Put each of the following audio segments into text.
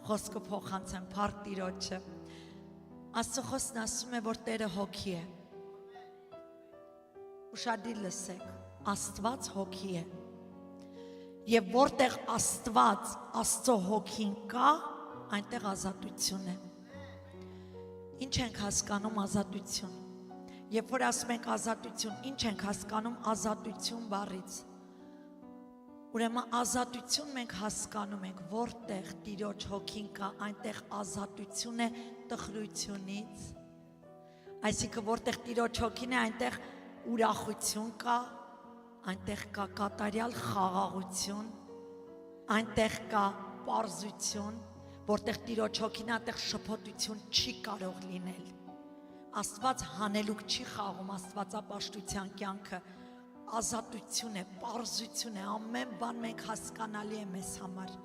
խոսքը փոխանցեմ Փառք Տիրոջը։ Աստծո խոսքն ասում է, որ Տերը հոգի է։ Ուշադիր լսեք, Աստված հոգի է։ Եվ որտեղ Աստված, Աստծո հոգին կա, այնտեղ ազատություն է։ Ինչ ենք հասկանում ազատություն։ Երբ որ ասում ենք ազատություն, ինչ ենք հասկանում ազատություն բառից։ Ուրեմն ազատություն մենք հասկանում ենք, որտեղ Տիրոջ հոգին կա, այնտեղ ազատություն է տխրությունից։ Այսինքն որտեղ Տիրոջ հոգին է, այնտեղ ուրախություն կա, այնտեղ կա կատարյալ խաղաղություն, այնտեղ կա պարզություն, որտեղ Տիրոջ հոգին է, այնտեղ շփոթություն չի կարող լինել։ Աստված հանելուկ չի խաղում, Աստվածապաշտության կյանքը ազատություն է, պարզություն է, ամեն բան մենք հասկանալի է մեզ համար։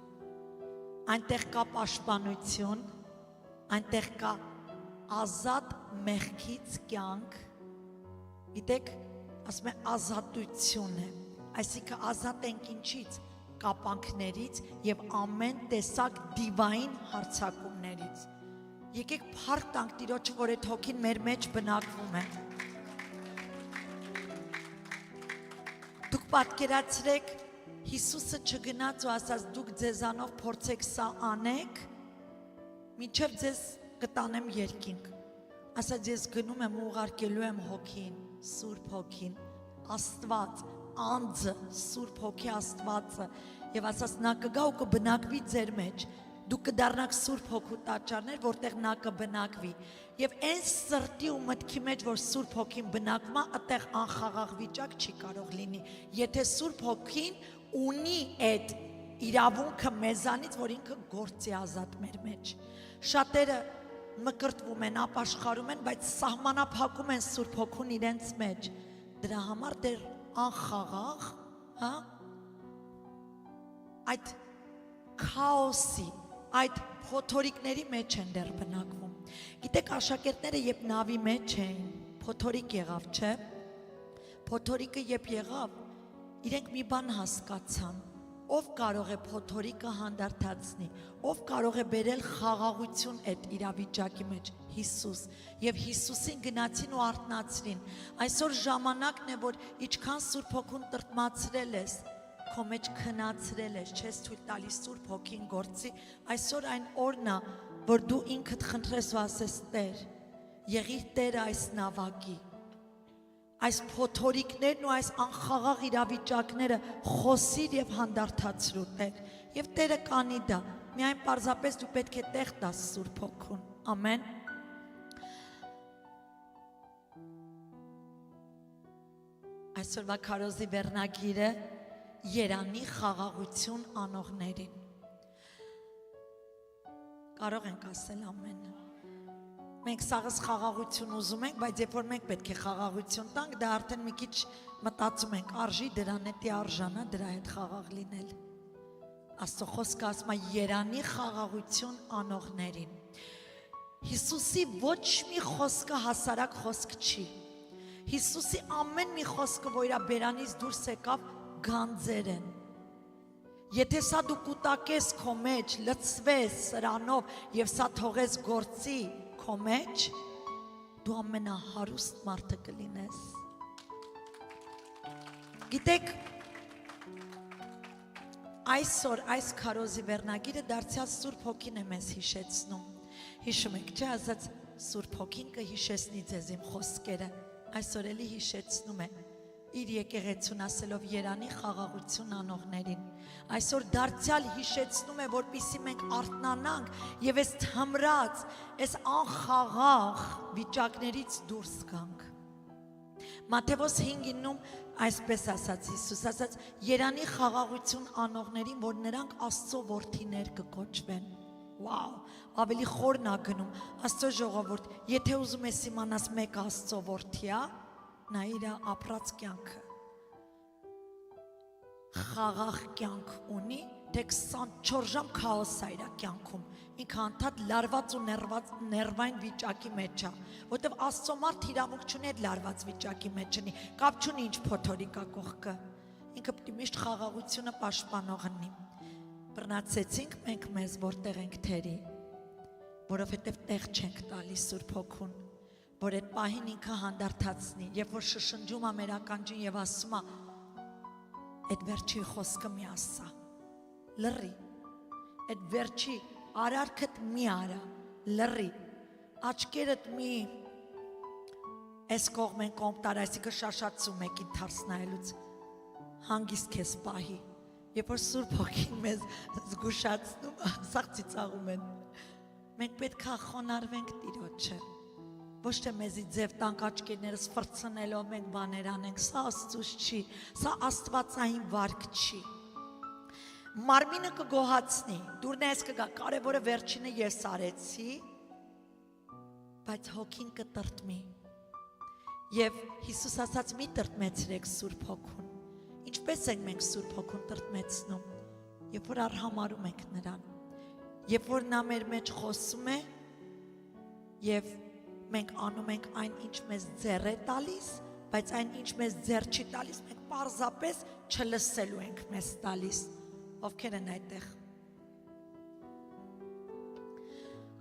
Այնտեղ կա պաշտպանություն, այնտեղ կա ազատ մեղքից կյանք, գիտեք, ասում է ազատություն է, այսինքն ազատ ենք ինչից, կապանքներից և ամեն տեսակ դիվային հարձակումներից։ Եկեք փառք տանք Տիրոջը, որ այդ հոգին մեր մեջ բնակվում է։ Դուք պատկերացրեք, Հիսուսը չգնաց ու ասաց դուք ձեզանով փորձեք սա անեք, մինչև ձեզ կտանեմ երկինք։ Ասաց ես գնում եմ ու ուղարկելու եմ հոգին, Սուրբ հոգին, Աստված, անձը, Սուրբ հոգի Աստվածը, եւ ասաց նա կգա ու կբնակվի ձեր մեջ։ Դուք կդառնաք Սուրբ հոգու տաճարներ, որտեղ նա կբնակվի։ Եվ այն սրտի ու մտքի մեջ, որ Սուրբ հոգին բնակվում է, այդտեղ անխաղաղ վիճակ չի կարող լինի։ Եթե Սուրբ հոգին ունի այդ իրավունքը մեզանից, որ ինքը գործի ազատ մեր մեջ։ Շատերը մկրտվում են, ապաշխարում են, բայց սահմանափակում են Սուրբ հոգուն իրենց մեջ։ Դրա համար դեռ անխաղաղ, այդ քաոսի, այդ փոթորիկների մեջ են դեռ բնակվում։ Գիտեք, աշակերտները երբ նավի մեջ էին, փոթորիկ եղավ, չէ՞։ Փոթորիկը երբ եղավ, իրենք մի բան հասկացան, ով կարող է փոթորիկը հանդարտացնի, ով կարող է բերել խաղաղություն այդ իրավիճակի մեջ, Հիսուս, եւ Հիսուսին գնացին ու արթնացրին։ Այսօր ժամանակն է, որ ինչքան Սուրբ հոգուն տրտմացրել ես, քո մեջ քնացրել ես, չես թույլ տալիս Սուրբ հոգին գործի, այսօր այն օրն է, որ դու ինքդ խնդրես ու ասես Տեր, եղիր Տերը այս նավակի, այս փոթորիկներն ու այս անխաղաղ իրավիճակները խոսիր եւ հանդարտացրու Տեր, եւ Տերը կանի դա, միայն պարզապես դու պետք է տեղ տաս Սուրբ հոգուն, ամեն։ Այսօրվա քարոզի վերնագիրը Երանի խաղաղություն անողներին։ Կարող ենք ասել ամենը։ Մենք սաղս խաղաղություն ուզում ենք, բայց երբ որ մենք պետք է խաղաղություն տանք, դա արդեն մի քիչ մտածում ենք, արժի դրան էտի արժանա դրա հետ խաղաղ լինել։ Աստծո խոսքը ասում է Երանի խաղաղություն անողներին։ Հիսուսի ոչ մի խոսքը հասարակ խոսք չի։ Հիսուսի ամեն մի խոսքը, որ իր բերանից դուրս եկավ, գանձեր են։ Եթե սա դու կուտակես քո մեջ, լցվես սրանով եւ սա թողես գործի քո մեջ, դու ամենահարուստ մարդը կլինես։ Գիտեք, այսօր այս քարոզի վերնագիրը դարձյալ Սուրբ հոգին է մեզ հիշեցնում։ Հիշում եք, չէ՞, ասած Սուրբ հոգին կհիշեցնի ձեզ իմ խոսքերը, այսօր էլի հիշեցնում է իր եկեղեցուն ասելով Երանի խաղաղություն անողներին, այսօր դարձյալ հիշեցնում է, որպեսզի մենք արթնանանք եւ այս թմրած, այս անխաղաղ վիճակներից դուրս գանք։ Մատթեոս 5:9 այսպես ասաց Հիսուս, ասաց Երանի խաղաղություն անողներին, որ նրանք Աստծո որդիներ կկոչվեն։ Վաու, ավելի խորն է գնում, Աստծո ժողովուրդ, եթե ուզում ես իմանաս մեկ Աստծո որդի է, նա իր ապրած կյանքը խաղաղ կյանք ունի, թե 24 ժամ քաոս է իր կյանքում, ինքը անդադ լարված ու ներվային վիճակի մեջ է, որտեվ Աստծո մարդ իրավունք չունի այդ լարված վիճակի մեջ ունի, կապ չունի ինչ փոթորիկա կողքը, ինքը պետք է միշտ խաղաղությունը պաշտպանող լինի։ բռնացեցինք մենք մեզ որտեղ ենք թերի, որովհետև տեղ չենք տալիս Սուրբ Հոգուն, որ այդ պահին ինքը հանդարտացնի, երբ որ շշնջում է մեր ականջին եւ ասում է, այդ վերջի խոսքը մի ասա, լռի, այդ վերջի արարքդ մի արա, լռի, աչքերդ մի այս կողմեն կոմտար, այսինքն շաշացում եք ինթարս նայելուց, հանգիստ քեզ պահի, երբ որ Սուրբ Հոգին մեզ զգուշացնում, սաղ ծիծաղում են, մենք պետք է խոնարհվենք Տիրոջը, ոչ թե մեզի ձև տանք աչքերներս ֆրցնելով մենք բաներ անենք, սա Աստծուց չի, սա աստվածային վարք չի, մարմինը կգոհացնի, դուրն ես կգա, կարևորը վերջինը ես արեցի, բայց հոգին կտրտմի, և Հիսուս ասաց մի տրտմեցրեք Սուրբ Հոգուն, ինչպես ենք մենք Սուրբ Հոգուն տրտմեցնում, երբ որ արհամարում ենք նրան, երբ որ նա մեր մեջ խոսում է, և մենք անում ենք այն, ինչ մեզ ձեռ է տալիս, բայց այն, ինչ մեզ ձեռ չի տալիս, մենք պարզապես չլսելու ենք մեզ տալիս, ովքեր են այդտեղ։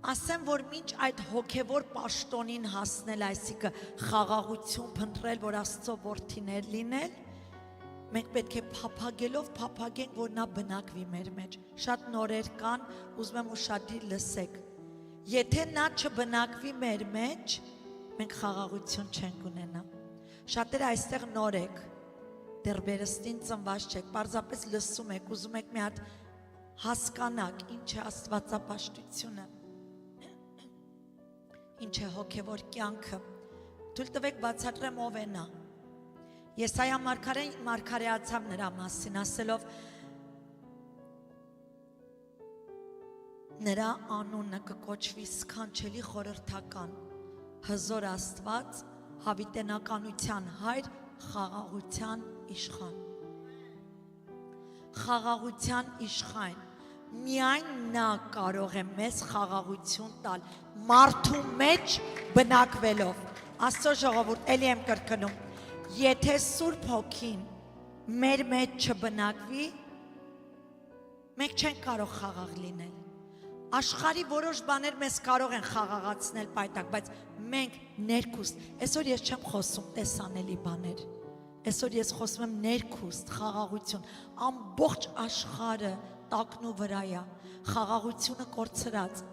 Ասեմ, որ մինչ այդ հոգևոր պաշտոնին հասնել, այսինքն խաղաղություն փնտրել, որ Աստծո որդիներ լինել, մենք պետք է փափագելով փափագենք, որ նա բնակվի մեր մեջ։ Շատ նորեր կան, ուզում եմ ուշադիր լսեք։ Եթե նա չբնակվի մեր մեջ, մենք խաղաղություն չենք ունենա։ Շատերը այստեղ նոր եք, դեռ վերստին ծնված չեք, պարզապես լսում եք, ուզում եք մի հատ հասկանաք, ինչ է աստվածապաշտությունը, ինչ է հոգևոր կյանքը։ Թույլ տվեք բացատրեմ ով է նա։ Եսայա մարգարեացավ նրա մասին, ասելով նրա անունը կկոչվի սքանչելի խորհրդական, հզոր Աստված, հավիտենականության հայր, խաղաղության իշխան։ Խաղաղության իշխան, միայն նա կարող է մեզ խաղաղություն տալ, մարդու մեջ բնակվելով։ Աստծո ժողովուրդ, էլի եմ կրկնում, եթե Սուրբ Հոգին մեր մեջ չբնակվի, մենք չենք կարող խաղաղ լինել։ Աշխարհի որոշ բաներ մեզ կարող են խաղաղացնել պայտակ, բայց մենք ներքուստ, այսօր ես չեմ խոսում տեսանելի բաներ, այսօր ես խոսում եմ ներքուստ խաղաղություն, ամբողջ աշխարհը տակնու վրա է, խաղաղությունը կորցրած։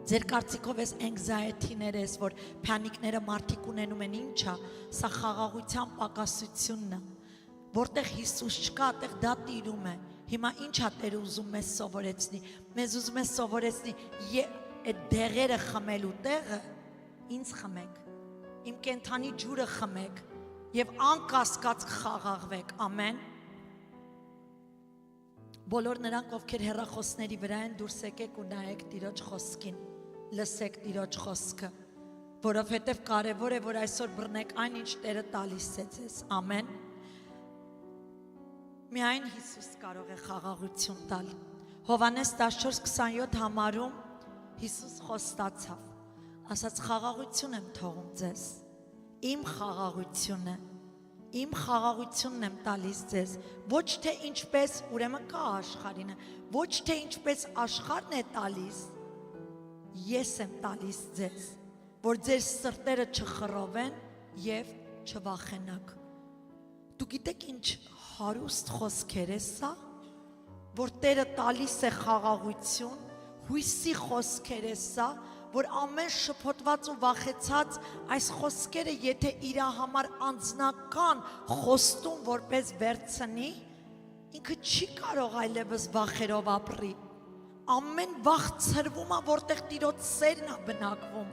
Ձեր կարծիքով ես anxiety-ներ ես, որ փանիկները մարդիկ ունենում են, ինչ է, սա խաղաղության պակասությունն է, որտեղ Հիսուս չկա, այդտեղ դա տիրում է։ Հիմա ինչ է Տերը ուզում մեզ սովորեցնի, մեզ ուզում է սովորեցնի այդ դեղերը խմելու տեղը, ինձ խմեք, իմ կենթանի ջուրը խմեք և անկասկած խաղաղվեք, ամեն։ Բոլոր նրանք, ովքեր հեռախոսների վրա են, դուրս եկեք ու նայեք Տիրոջ խոսքին, լսեք Տիրոջ խոսքը, որովհետև կարևոր է, որ այսօր բռնեք այն, ինչ Տերը տալիս է ձեզ, ամեն։ Միայն Հիսուս կարող է խաղաղություն տալ։ Հովհաննես 14:27 համարում Հիսուս խոստացավ, ասաց խաղաղություն եմ թողում ձեզ, իմ խաղաղությունը, իմ խաղաղությունն եմ տալիս ձեզ, ոչ թե ինչպես, ուրեմն կա աշխարհինը, ոչ թե ինչպես աշխարհն է տալիս, ես եմ տալիս ձեզ, որ ձեր սրտերը չխռովեն և չվախենաք։ Դու գիտեք ինչ հարուստ խոսքեր է սա, որ Տերը տալիս է խաղաղություն, հույսի խոսքեր է սա, որ ամեն շփոթված ու վախեցած այս խոսքերը եթե իր համար անձնական խոստում որպես վերցնի, ինքը չի կարող այլևս վախերով ապրի, ամեն վախ ցրվում է, որտեղ Տիրոջ սերն է բնակվում,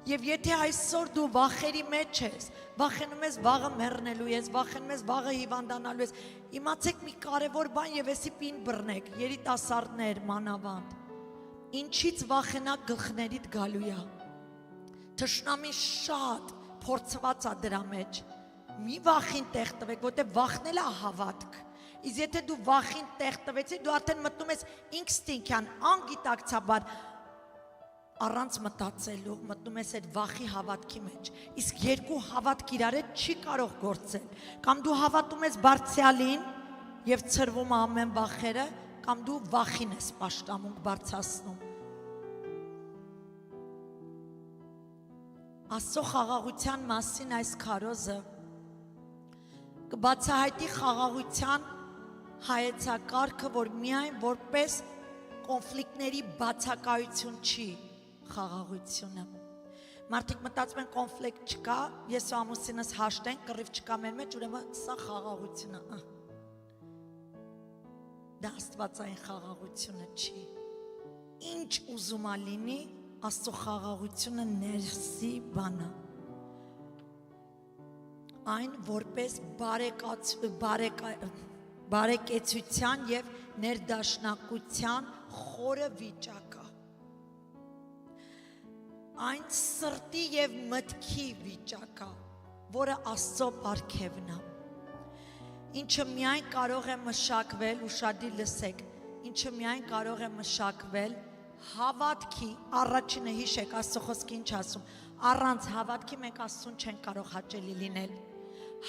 և եթե այսօր դու վախերի մեջ ես, վախենում ես վաղը մեռնելու ես, վախենում ես վաղը հիվանդանալու ես, իմացեք մի կարևոր բան և էսի պին բռնեք, երիտասարդներ, մանավանդ, ինչից վախենակ գլխներիդ գալու է, թշնամին շատ փորձված է դրա մեջ, մի վախին տեղ տվեք, որտեղ վախնել է հավատք, իսկ եթե դու վախին տեղ տվեցի, դու արդեն մտնում ես ինստինկտյան, անգիտակցաբար, առանց մտածելու, մտնում ես այդ վախի հավատքի մեջ, իսկ երկու հավատք իրար հետ չի կարող գործել, կամ դու հավատում ես բարձյալին և ցրվում ամեն վախերը, կամ դու վախին ես պաշտամունք բարձրացնում։ Աստծո խաղաղության մասին այս քարոզը կբացահայտի խաղաղության հայեցակարգը, որ միայն որպես կոնֆլիկտների բացակայություն չի խաղաղությունը։ Մարդիկ մտածում են կոնֆլիկտ չկա, ես ու ամուսինս հաշտենք, կռիվ չկա մեր մեջ, ուրեմն սա խաղաղություն է։ Դա աստվածային խաղաղությունը չի։ Ինչ ուզում ա լինի, Աստծո խաղաղությունը ներսի բան է։ Այն որպես բարեկեցության եւ ներդաշնակության խորը վիճակ է։ Այն սրտի եւ մտքի վիճակ է, որը Աստծո պարգևն է։ Ինչը միայն կարող է մշակվել, ուշադիր լսեք, ինչը միայն կարող է մշակվել հավատքի, առաջինը հիշեք, Աստծո խոսքը ինչ ասում, առանց հավատքի մենք Աստծուն չենք կարող հաճելի լինել,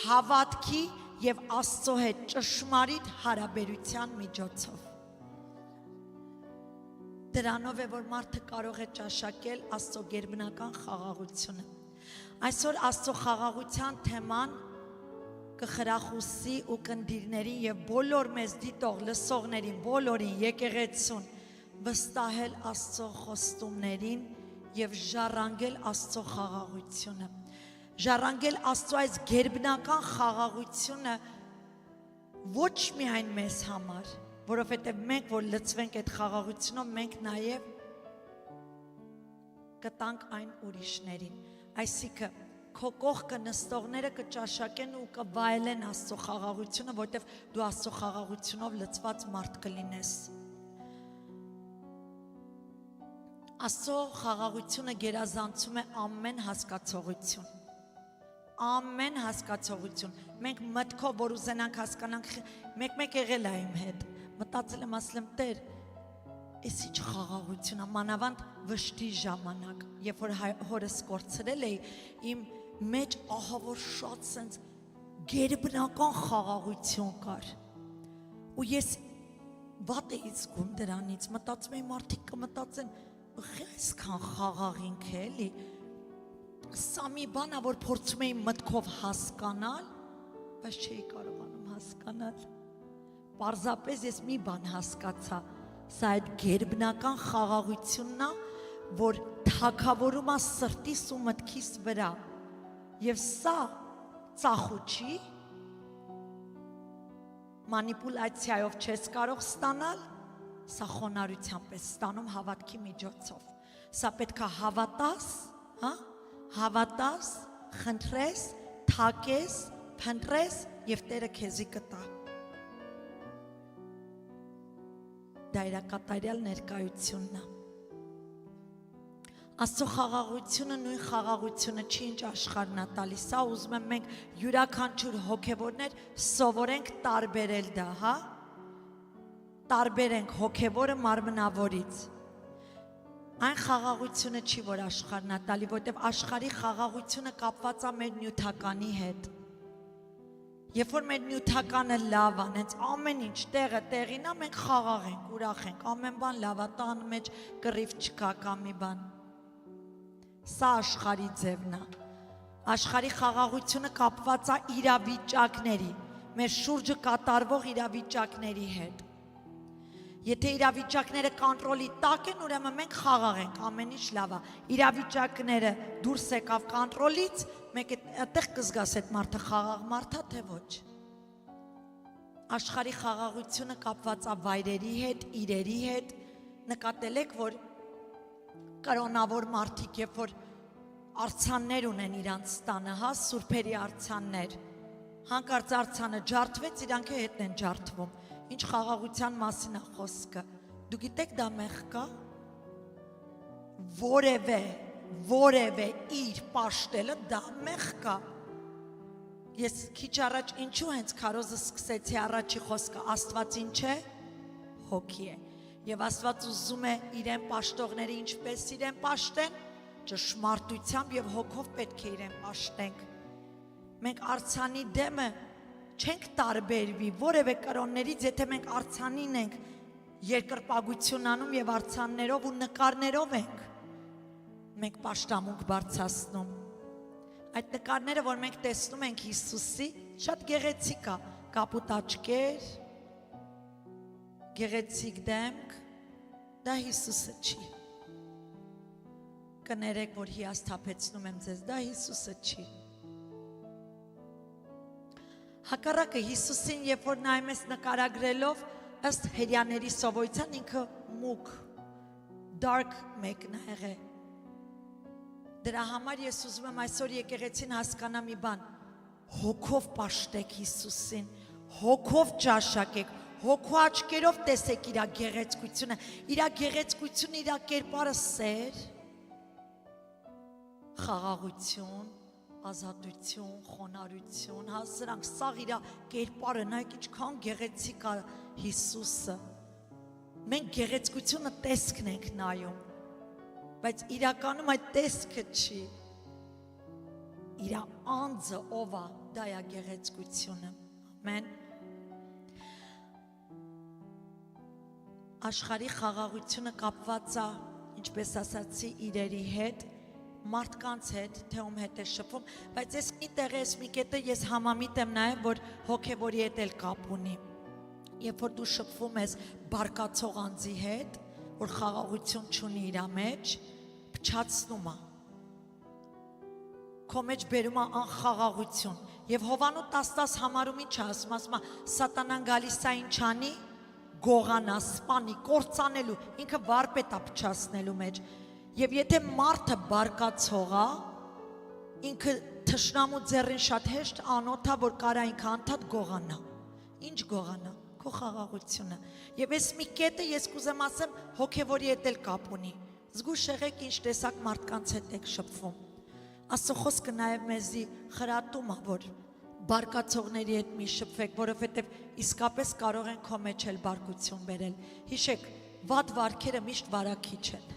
հավատքի եւ Աստծո հետ ճշմարիտ հարաբերության միջոցով։ Դրանով է, որ մարդը կարող է ճաշակել Աստծո գերբնական խաղաղությունը։ Այսօր Աստծո խաղաղության թեման կխրախուսի ու կնդիրներին եւ բոլոր մեզ դիտող լսողներին, բոլորին եկեղեցուն վստահել Աստծո խոստումներին եւ ժառանգել Աստծո խաղաղությունը։ Ժառանգել Աստծո այս գերբնական խաղաղությունը ոչ միայն մեզ համար, որովհետեւ մենք որ լցվենք այդ խաղաղությունով, մենք նաեւ կտանք այն ուրիշներին։ Այսինքն քո կողքը նստողները կճաշակեն ու կվայելեն Աստծո խաղաղությունը, որտեվ դու Աստծո խաղաղությունով լցված մարդ կլինես։ Աստծո խաղաղությունը գերազանցում է ամեն հասկացողություն։ Ամեն հասկացողություն։ Մենք մտքով որ ուզենանք հասկանանք, մեկ եղել է իմ հետ։ Մտածել եմ, ասել եմ, Տեր, այս ինչ խաղաղություն է, մանավանդ վշտի ժամանակ, երբ որ հորս կորցրել էի, իմ մեջ ահա որ շատ սենց գերբնական խաղաղություն կար։ Ու ես վատ էի զգում դրանից, մտածում էի մարդիկ կմտածեն, այսքան խաղաղինք է, էլի, սա մի բան է, որ փորձում էի մտքով հասկանալ, բայց չէի կարողանում հասկանալ։ Պարզապես ես մի բան հասկացա, սա այդ գերբնական խաղաղությունն է, որ թագավորում է սրտիս ու մտքիս վրա, եւ սա ծախուչի մանիպուլացիայով չես կարող ստանալ, սա խոնարհությամբ ես ստանում հավատքի միջոցով։ Սա պետք է հավատաս, հավատաս, խնդրես, թակես, փնտրես եւ Տերը քեզի կտա։ Դա իրակատարյալ ներկայությունն է։ Աստծո խաղաղությունը նույն խաղաղությունը չի, ինչ աշխարհն է տալիս։ Սա ուզում եմ մենք յուրաքանչյուր հոգևորներ սովորենք տարբերել դա, հա։ Տարբերենք հոգևորը մարմնավորից։ Այն խաղաղությունը չի, որ աշխարհն է տալի, որտեղ աշխարհի խաղաղությունը կապված է մեր նյութականի հետ։ Երբ որ մեր նյութականը լավ է, հենց ամեն ինչ տեղը տեղին է, մենք խաղաղ ենք, ուրախ ենք, ամեն բան լավ է, տան մեջ կռիվ չկա կամ մի բան։ Սա աշխարհի ձևն է։ Աշխարհի խաղաղությունը կապված է իրավիճակների, մեր շուրջը կատարվող իրավիճակների հետ։ Եթե իրավիճակները կոնտրոլի տակ են, ուրեմն մենք խաղաղ ենք, ամեն ինչ լավ է։ Իրավիճակները դուրս եկավ կոնտրոլից, մենք այդտեղ կզգաս այդ մարդը խաղաղ մարդ է, թե ոչ։ Աշխարհի խաղաղությունը կապված է վայրերի հետ, իրերի հետ։ Նկատել եք, որ կրոնավոր մարդիկ, երբ որ արձաններ ունեն իրանց տանը, հա, սուրբերի արձաններ, հանկարծ արձանը ջարդվեց, իրանք հետն են ջարդվում։ Ինչ խաղաղության մասին է խոսքը։ Դու գիտեք դա մեղք է։ Որևէ իր պաշտելը դա մեղք է։ Ես քիչ առաջ ինչու հենց քարոզը սկսեցի առաջի խոսքը, Աստված ինչ է, հոգի է։ Եվ Աստված ուզում է իրեն պաշտողները ինչպես իրեն պաշտեն, ճշմարտությամբ եւ հոգով պետք է իրեն պաշտենք։ Մենք արձանի դեմը չենք տարբերվի որևէ կրոններից, եթե մենք արձանին ենք երկրպագություն անում եւ արցաններով ու նկարներով ենք մենք պաշտամունք բարձրացնում։ Այդ նկարները, որ մենք տեսնում ենք Հիսուսի, շատ գեղեցիկ է, կապուտ աչքեր, գեղեցիկ դեմք, դա Հիսուսը չի։ Կներեք, որ հիասթափեցնում եմ ձեզ, դա Հիսուսը չի։ Հակառակը Հիսուսին, երբ որ նայում ես նկարագրելով, ըստ հերյաների սովորության ինքը մուգ, dark մեկն է եղել։ Դրա համար ես ուզում եմ այսօր եկեղեցին հասկանա մի բան, հոգով պաշտեք Հիսուսին, հոգով ճաշակեք, հոգու աչքերով տեսեք իր գեղեցկությունը, իր կերպարը սեր, խաղաղություն, ազատություն, խոնարհություն, հա սրանք սաղ իր կերպարը, նայեք ինչքան գեղեցիկ է Հիսուսը։ Մենք գեղեցկությունը տեսքն ենք նայում, բայց իրականում այդ տեսքը չի, իր անձը ով է, դա է գեղեցկությունը, ամեն։ Աշխարհի խաղաղությունը կապված է, ինչպես ասացի, իրերի հետ, մարդկանց հետ, թե ում հետ է շփվում, բայց ես մի տեղ ես մի կետը ես համամիտ եմ նաև, որ հոգևորի հետ էլ կապ ունի։ Երբ որ դու շփվում ես բարկացող անձի հետ, որ խաղաղություն չունի իր մեջ, փչացնում է։ Քո մեջ բերում է անխաղաղություն։ Եվ Հովանու 10:10 համարում ինչ ասում, ասում է սատանան գալիս է ինչ անի, գողանա, սպանի, կործանելու, ինքը վարպետ է փչացնելու մեջ։ Եվ եթե մարդը բարկացող է, ինքը թշնամու ձեռին շատ հեշտ անոթ է, որ կարա ինքը անդադ գողանա։ Ինչ գողանա, քո խաղաղությունը։ Եվ այս մի կետը ես կուզեմ ասեմ հոգևորի հետ էլ կապ ունի։ Զգուշ եղեք ինչ տեսակ մարդկանց հետ եք շփվում։ Աստծո խոսքը նաև մեզի խրատում է, որ բարկացողների հետ մի շփվեք, որովհետև իսկապես կարող են քո մեջ էլ բարկություն բերել։ Հիշեք, վատ վարքերը միշտ վարակիչ են։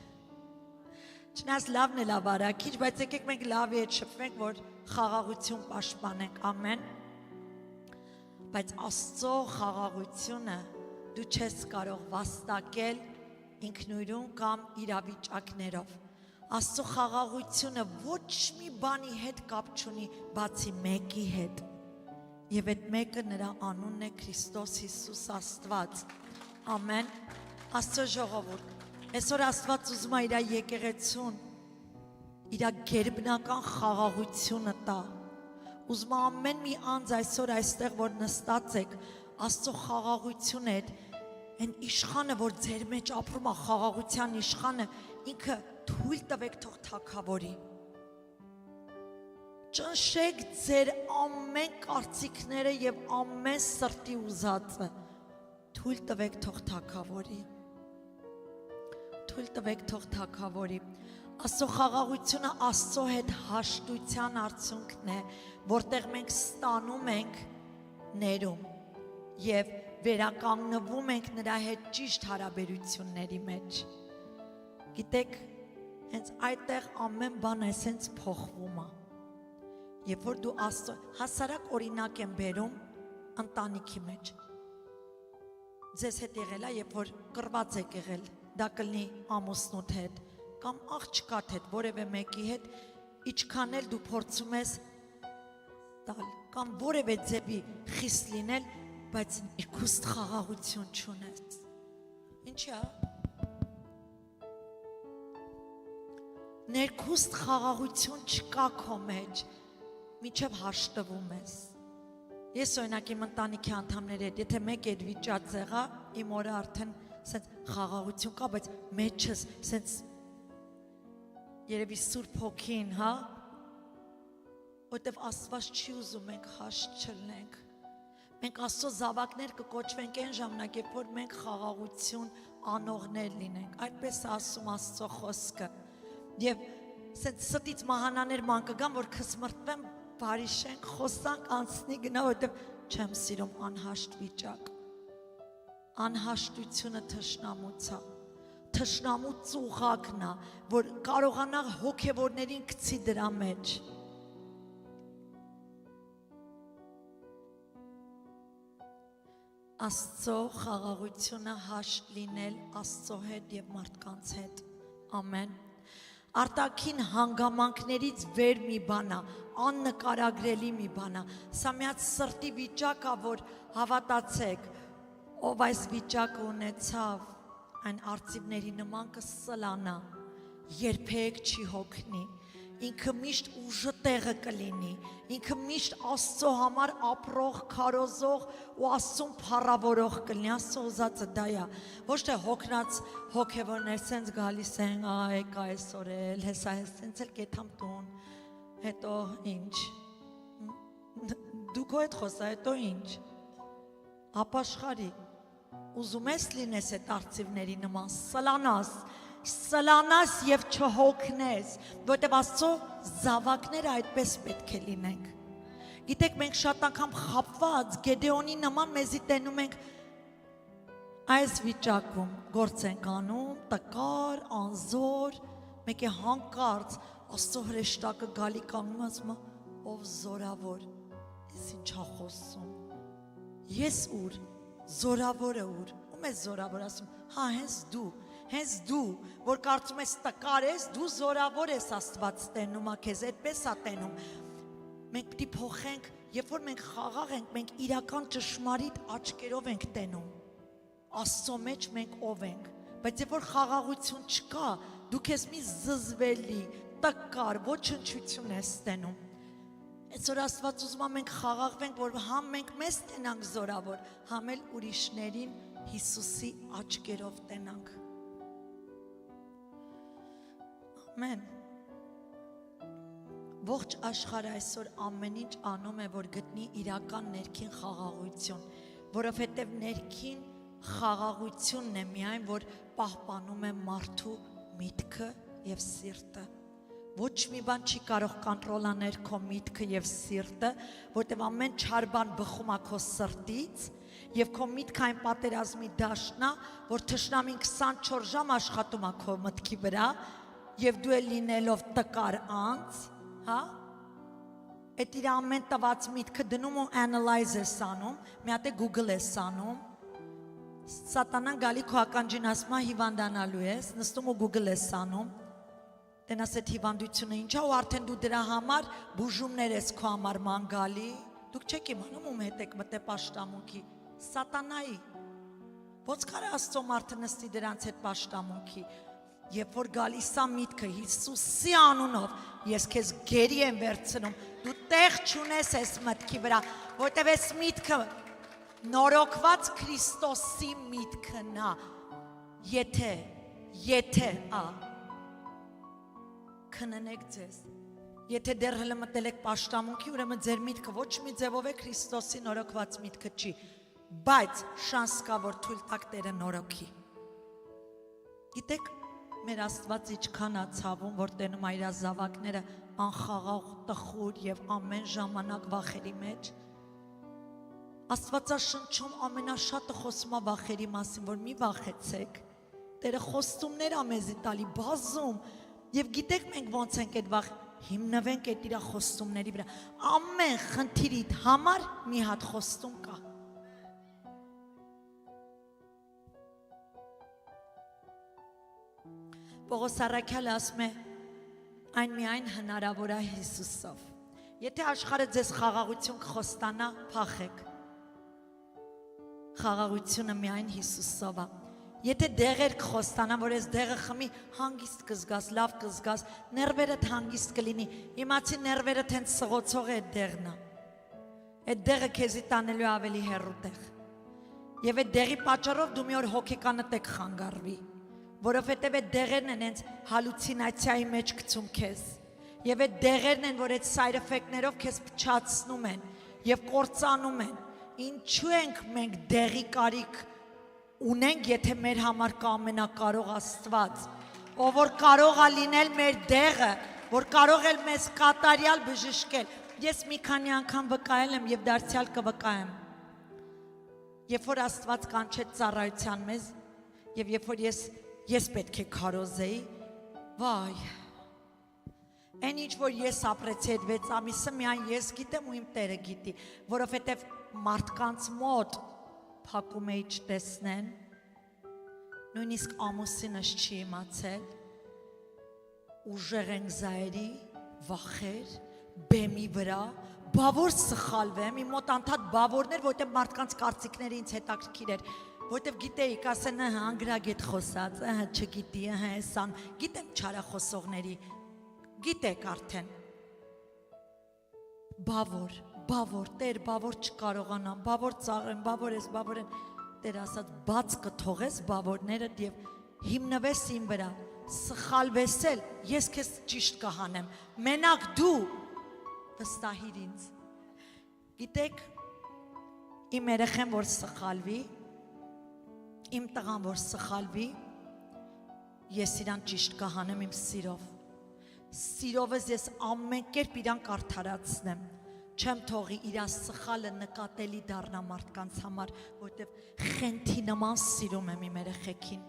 Չնայած լավն էլ է վարակիչ, բայց եկեք մենք լավի հետ շփվենք, որ խաղաղություն պաշտպանենք, ամեն։ Բայց Աստծո խաղաղությունը դու չես կարող վաստակել ինքնուրույն կամ իրավիճակներով։ Աստծո խաղաղությունը ոչ մի բանի հետ կապ չունի, բացի մեկի հետ։ Եվ այդ մեկը նրա անունն է Քրիստոս Հիսուս Աստված։ Ամեն։ Աստծո ժողովուրդ, այսօր Աստված ուզում է իր եկեղեցուն, իր գերբնական խաղաղությունը տա։ Ուզում է ամեն մի անձ այսօր այստեղ, որ նստած եք, Աստծո խաղաղություն հետ, այն իշխանը, որ ձեր մեջ ապրում է, խաղաղության իշխանը, ինքը թույլ տվեք թող թագավորի։ Ճնշեք ձեր ամեն կարծիքները եւ ամեն սրտի ուզածը, թույլ տվեք թող թագավորի։ Թույլ տվեք թող թագավորի։ Աստծո խաղաղությունը Աստծո հետ հաշտության արդյունքն է, որտեղ մենք ստանում ենք ներում եւ վերականգնվում ենք նրա հետ ճիշտ հարաբերությունների մեջ։ Գիտեք, հենց այդտեղ ամեն բան այսենց փոխվում է։ Երբ որ դու Աստծո հասարակ օրինակ եմ բերում ընտանիքի մեջ։ Ձեզ հետ եղել է, երբ որ կռված եք եղել, դա կլինի ամուսնուդ հետ կամ աղջկադ հետ, որևէ մեկի հետ, ինչքան էլ դու փորձում ես տալ կամ որևէ ձևի խիստ լինել, բայց ներքուստ խաղաղություն չունես։ Ինչի՞ է։ Ներքուստ խաղաղություն չկա քո մեջ, միջև հաշտվում ես։ Ես օրինակ իմ ընտանիքի անդամների հետ, եթե մեկ այդ վիճած եղա, իմ օրը արդեն սենց խաղաղություն կա, բայց մեջս սենց երևի Սուրբ Հոգին, հա, որտեվ Աստված չի ուզում մենք հաշտ չլինենք։ Մենք Աստծո զավակներ կկոչվենք այն ժամանակ, երբ որ մենք խաղաղություն անողներ լինենք։ Այդպես ասում Աստծո խոսքը։ Եվ սենց ստից մահանաներ ման կգան, որ քսմրտվեմ, բարիշենք, խոսանք, անցնի գնա, որտեվ չեմ սիրում անհաշտ վիճակ։ Անհաշտությունը թշնամուց է։ Թշնամու ծուղակն է, որ կարողանա հոգևորներին գցի դրա մեջ։ Աստծո խաղաղությունը հաշտ լինել Աստծո հետ եւ մարդկանց հետ։ Ամեն։ Արտաքին հանգամանքներից վեր մի բան է, աննկարագրելի մի բան է։ Սա միած սրտի վիճակ է, որ հավատացեք, ով այս վիճակը ունեցավ, այն արծիվների նման կսլանա, երբեք չի հոգնի, ինքը միշտ ուժը տեղը կլինի, ինքը միշտ Աստծո համար ապրող, քարոզող ու Աստծուն փառավորող կլինի, Աստծո ուզածը դա է, ոչ թե հոգնած հոգևորներ սենց գալիս են, եկա այսօր էլ, հեսա սենց էլ կեթամ տուն, հետո ինչ, դու քո հետ խոսա, հետո ինչ, ապաշխարի, ուզում ես լինես այդ արծիվների նման, սլանաս և չհոգնես, որտև Աստծո զավակները այդպես պետք է լինենք։ Գիտեք, մենք շատ անգամ խապված, Գեդեոնի նման մեզի տենում ենք այս վիճակում, գործ ենք անում, տկար, անզոր, մեկ է հանկարծ, Աստծո հրեշտակը գալի կանգնում, ասում է, ով զորավոր, ես ինչա խոսում, ես ուր, զորավորը ուր, ում ես զորավոր, ասում, հա, հենց դու, որ կարծում ես տկար ես, դու զորավոր ես Աստված տենում ա քեզ, այդպես ա տենում։ Մենք պիտի փոխենք, երբ որ մենք խաղաղ ենք, մենք իրական ճշմարիտ աչքերով ենք տենում։ Աստծո մեջ մենք ով ենք, բայց երբ որ խաղաղություն չկա, դու քեզ մի զզվելի, տկար, ոչնչություն ես տենում։ Այսօր Աստված ուզում ա մենք խաղաղվենք, որ համ մենք մեզ տենանք զորավոր, համ էլ ուրիշներին Հիսուսի աչքերով տենանք։ Ամեն։ Ողջ աշխարհը այսօր ամեն ինչ անում է, որ գտնի իրական ներքին խաղաղություն, որովհետև ներքին խաղաղությունն է միայն, որ պահպանում է մարդու միտքը և սիրտը։ Ոչ մի բան չի կարող կոնտրոլ անել քո միտքը և սիրտը, որտև ամեն չար բան բխում է քո սրտից, և քո միտքը այն պատերազմի դաշտն է, որ թշնամին 24 ժամ աշխատում է քո մտքի վրա, և դու էլ լինելով տկար անձ, հա, այդ իր ամեն տված միտքը դնում ու analyze ես անում, մի հատ է Google ես անում, սատանան գալի քո ականջին ասում է հիվանդանալու ես, նստում ու Google ես անում, տենաս այդ հիվանդությունը ինչա ու արդեն դու դրա համար բուժումներ ես քո համար ման գալի, դուք չեք իմանում ում հետ եք մտե պաշտամունքի, սատանայի, ոնց կարա Աստծո մարդը նստի դրանց հետ պաշտամունքի, երբ որ գալիս է միտքը Հիսուսի անունով, ես քեզ գերի եմ վերցնում, դու տեղ չունես այս մտքի վրա, որտև այս միտքը նորոգված Քրիստոսի միտքն է, եթե քննեք ձեզ, եթե դեռ հլը մտել եք պաշտամունքի, ուրեմն ձեր միտքը ոչ մի ձևով է Քրիստոսի նորոգված միտքը չի, բայց շանս կա, որ թույլ տաք Տերը նորոգի։ Գիտեք, մեր Աստված ինչքան ա ցավում, որ տենում ա իր զավակները անխաղաղ, տխուր և ամեն ժամանակ վախերի մեջ։ Աստվածաշնչում ամենաշատը խոսում ա վախերի մասին, որ մի վախեցեք, Տերը խոստումներ ա մեզի տալի, բազում, և գիտեք մենք ոնց ենք այդ վախ, հիմնվենք այդ իր խոստումների վրա, ամեն խնդիրիդ համար մի հատ խոստում կա։ Պողոս առաքյալը ասում է, այն միայն հնարավոր է Հիսուսով։ Եթե աշխարհը ձեզ խաղաղություն կխոստանա, փախեք։ Խաղաղությունը միայն Հիսուսով է։ Եթե դեղեր կխոստանա, որ ես դեղը խմի, հանգիստ կզգաս, լավ կզգաս, ներվերդ հանգիստ կլինի։ Իմացի ներվերդ հենց սղոցող է այդ դեղն է։ Այդ դեղը քեզի տանելու ավելի հեռու տեղ։ Եվ այդ դեղի պատճառով դու մի օր հոգեկանդ եք խանգարվի, որովհետև այդ դեղերն են հենց հալուցինացիայի մեջ գցում քեզ։ Եվ այդ դեղերն են, որ այդ side effect-ներով քեզ փչացնում են եւ կործանում են։ Ինչու ենք մենք դեղի կարիք ունենք, եթե մեր համար կա ամենակարող Աստված, ով որ կարող է լինել մեր դեղը, որ կարող է մեզ կատարյալ բժշկել։ Ես մի քանի անգամ վկայել եմ եւ դարձյալ կվկայեմ։ Երբ որ Աստված կանչեց ծառայության մեզ եւ երբ որ ես պետք է քարոզեի, վայ, այն ինչ որ ես ապրեցի այդ 6 ամիսը միայն ես գիտեմ ու իմ Տերը գիտի, որովհետև մարդկանց մոտ փակում էի չտեսնեն, նույնիսկ ամուսինս չի իմացել, ուժեղ ենք զայրի, վախեր, բեմի վրա, բավոր սխալվեմ, իմ մոտ անդադ բավորներ, որտեղ մարդկանց կարծիքները ինձ հետաքրքիր էր, որտեղ գիտեիք, ասեն, անգրագետ խոսած, չգիտի, սան, գիտեմ չարախոսողների, գիտեք արդեն, բավոր, Տեր, բավոր չկարողանամ, բավոր ծաղրեմ, բավոր ես, բավոր են, Տեր ասած, բաց կթողես բավորները և հիմնվես իմ վրա, սխալվես էլ, ես քեզ ճիշտ կհանեմ, մենակ դու վստահիր ինձ, գիտեք, իմ երեխեն, որ սխալվի, իմ տղան, որ սխալվի, ես իրան ճիշտ կհանեմ իմ սիրովս ես ամեն կերպ իրան կարդարացնեմ, չեմ թողի իրա սխալը նկատելի դառնա մարդկանց համար, որտև խենթի նման սիրում եմ իմ երեխեքին,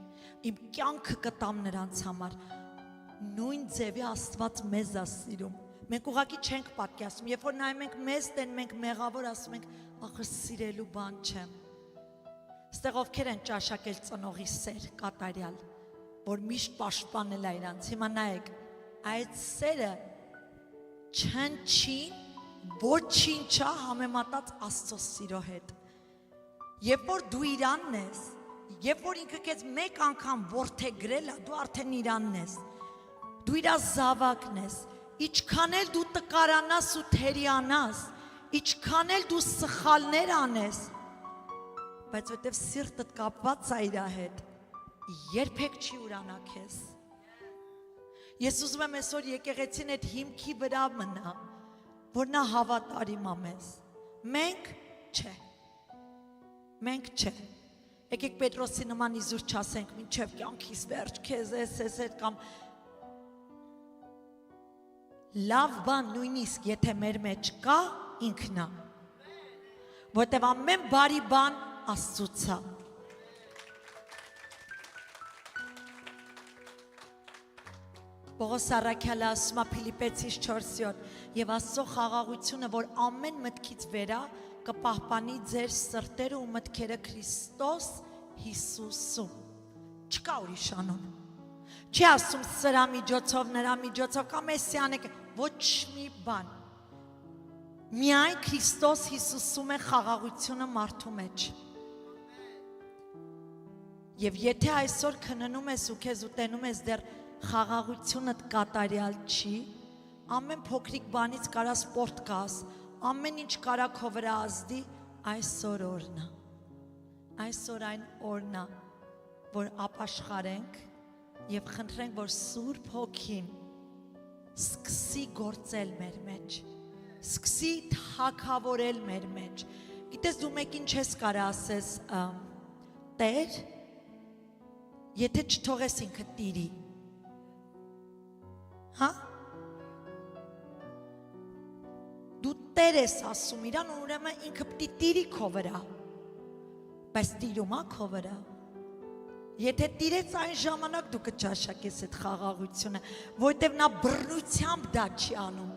իմ կյանքը կտամ նրանց համար, նույն ձևի Աստված մեզ է սիրում, մենք ուղղակի չենք պատկերացնում, երբ որ նայում ենք մեզ տեն, մենք մեղավոր ասում ենք, ախր սիրելու բան չեմ, ստեղ ովքեր են ճաշակել ծնողի սեր, կատարյալ, որ միշտ պաշտպանել է իրանց, հիմա նայեք, այդ սերը չնչին, ոչինչա համեմատած Աստծո սիրո հետ, երբ որ դու իրանն ես, երբ որ ինքը քեզ մեկ անգամ որդեգրել է, դու արդեն իրանն ես, դու իրա զավակն ես, իչքան էլ դու տկարանաս ու թերյանաս, իչքան էլ դու սխալներ անես, բայց որտև սիրտդ կապված է իրա հետ, երբեք չի ուրանա քեզ, ես ուզում եմ այսօր եկեղեցին այդ հիմքի վրա մնա, որ նա հավատարիմ է մեզ, մենք չէ, եկեք Պետրոսի նման իզուր չասենք, մինչև կյանքիս վերջ քեզ ես կամ լավ բան նույնիսկ եթե մեր մեջ կա, ինքն է, որտև ամեն բարի բան Աստծուց է, Պողոս Առաքյալը ասում է Փիլիպպեցիս 4:7 եւ Աստծո խաղաղությունը, որ ամեն մտքից վերա կպահպանի ձեր սրտերը ու մտքերը Քրիստոս Հիսուսում։ Չկա ուրիշ անուն։ Չի ասում սրա միջոցով, նրա միջոցով կամ Մեսիանիկ, ոչ մի բան։ Միայն Քրիստոս Հիսուսում է խաղաղությունը մարդու մեջ։ Եվ եթե այսօր քննում ես ու քեզ ուտենում ես դեռ խաղաղությունդ կատարյալ չի, ամեն փոքրիկ բանից կարա սպորտ կաս, ամեն ինչ կարա քո վրա ազդի, այսօր օրն է, այսօր այն օրն է, որ ապաշխարենք և խնդրենք, որ Սուրբ Հոգին սկսի գործել մեր մեջ, սկսի թագավորել մեր մեջ, գիտես դու մեկին չես կարա ասես, Տեր, եթե չթողես ինքը տիրի, հա? Դու Տեր ես ասում իրան ու ուրեմն ինքը պիտի տիրի քո վրա, բայց տիրում է քո վրա, եթե տիրեց այն ժամանակ դու կճաշակես այդ խաղաղությունը, որտև նա բռնությամբ դա չի անում,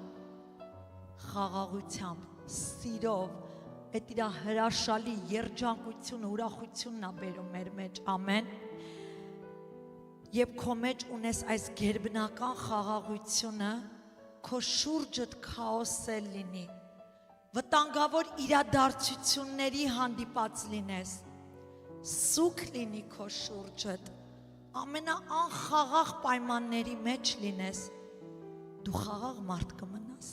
խաղաղությամբ, սիրով, այդ իրա հրաշալի երջանկությունը, ուրախությունն է բերում մեր մեջ, ամեն, Եվ քո մեջ ունես այս գերբնական խաղաղությունը, քո շուրջդ քաոս էլ լինի, վտանգավոր իրադարձությունների հանդիպած լինես, սուք լինի քո շուրջդ, ամենաանխաղաղ պայմանների մեջ լինես, դու խաղաղ մարդ կմնաս,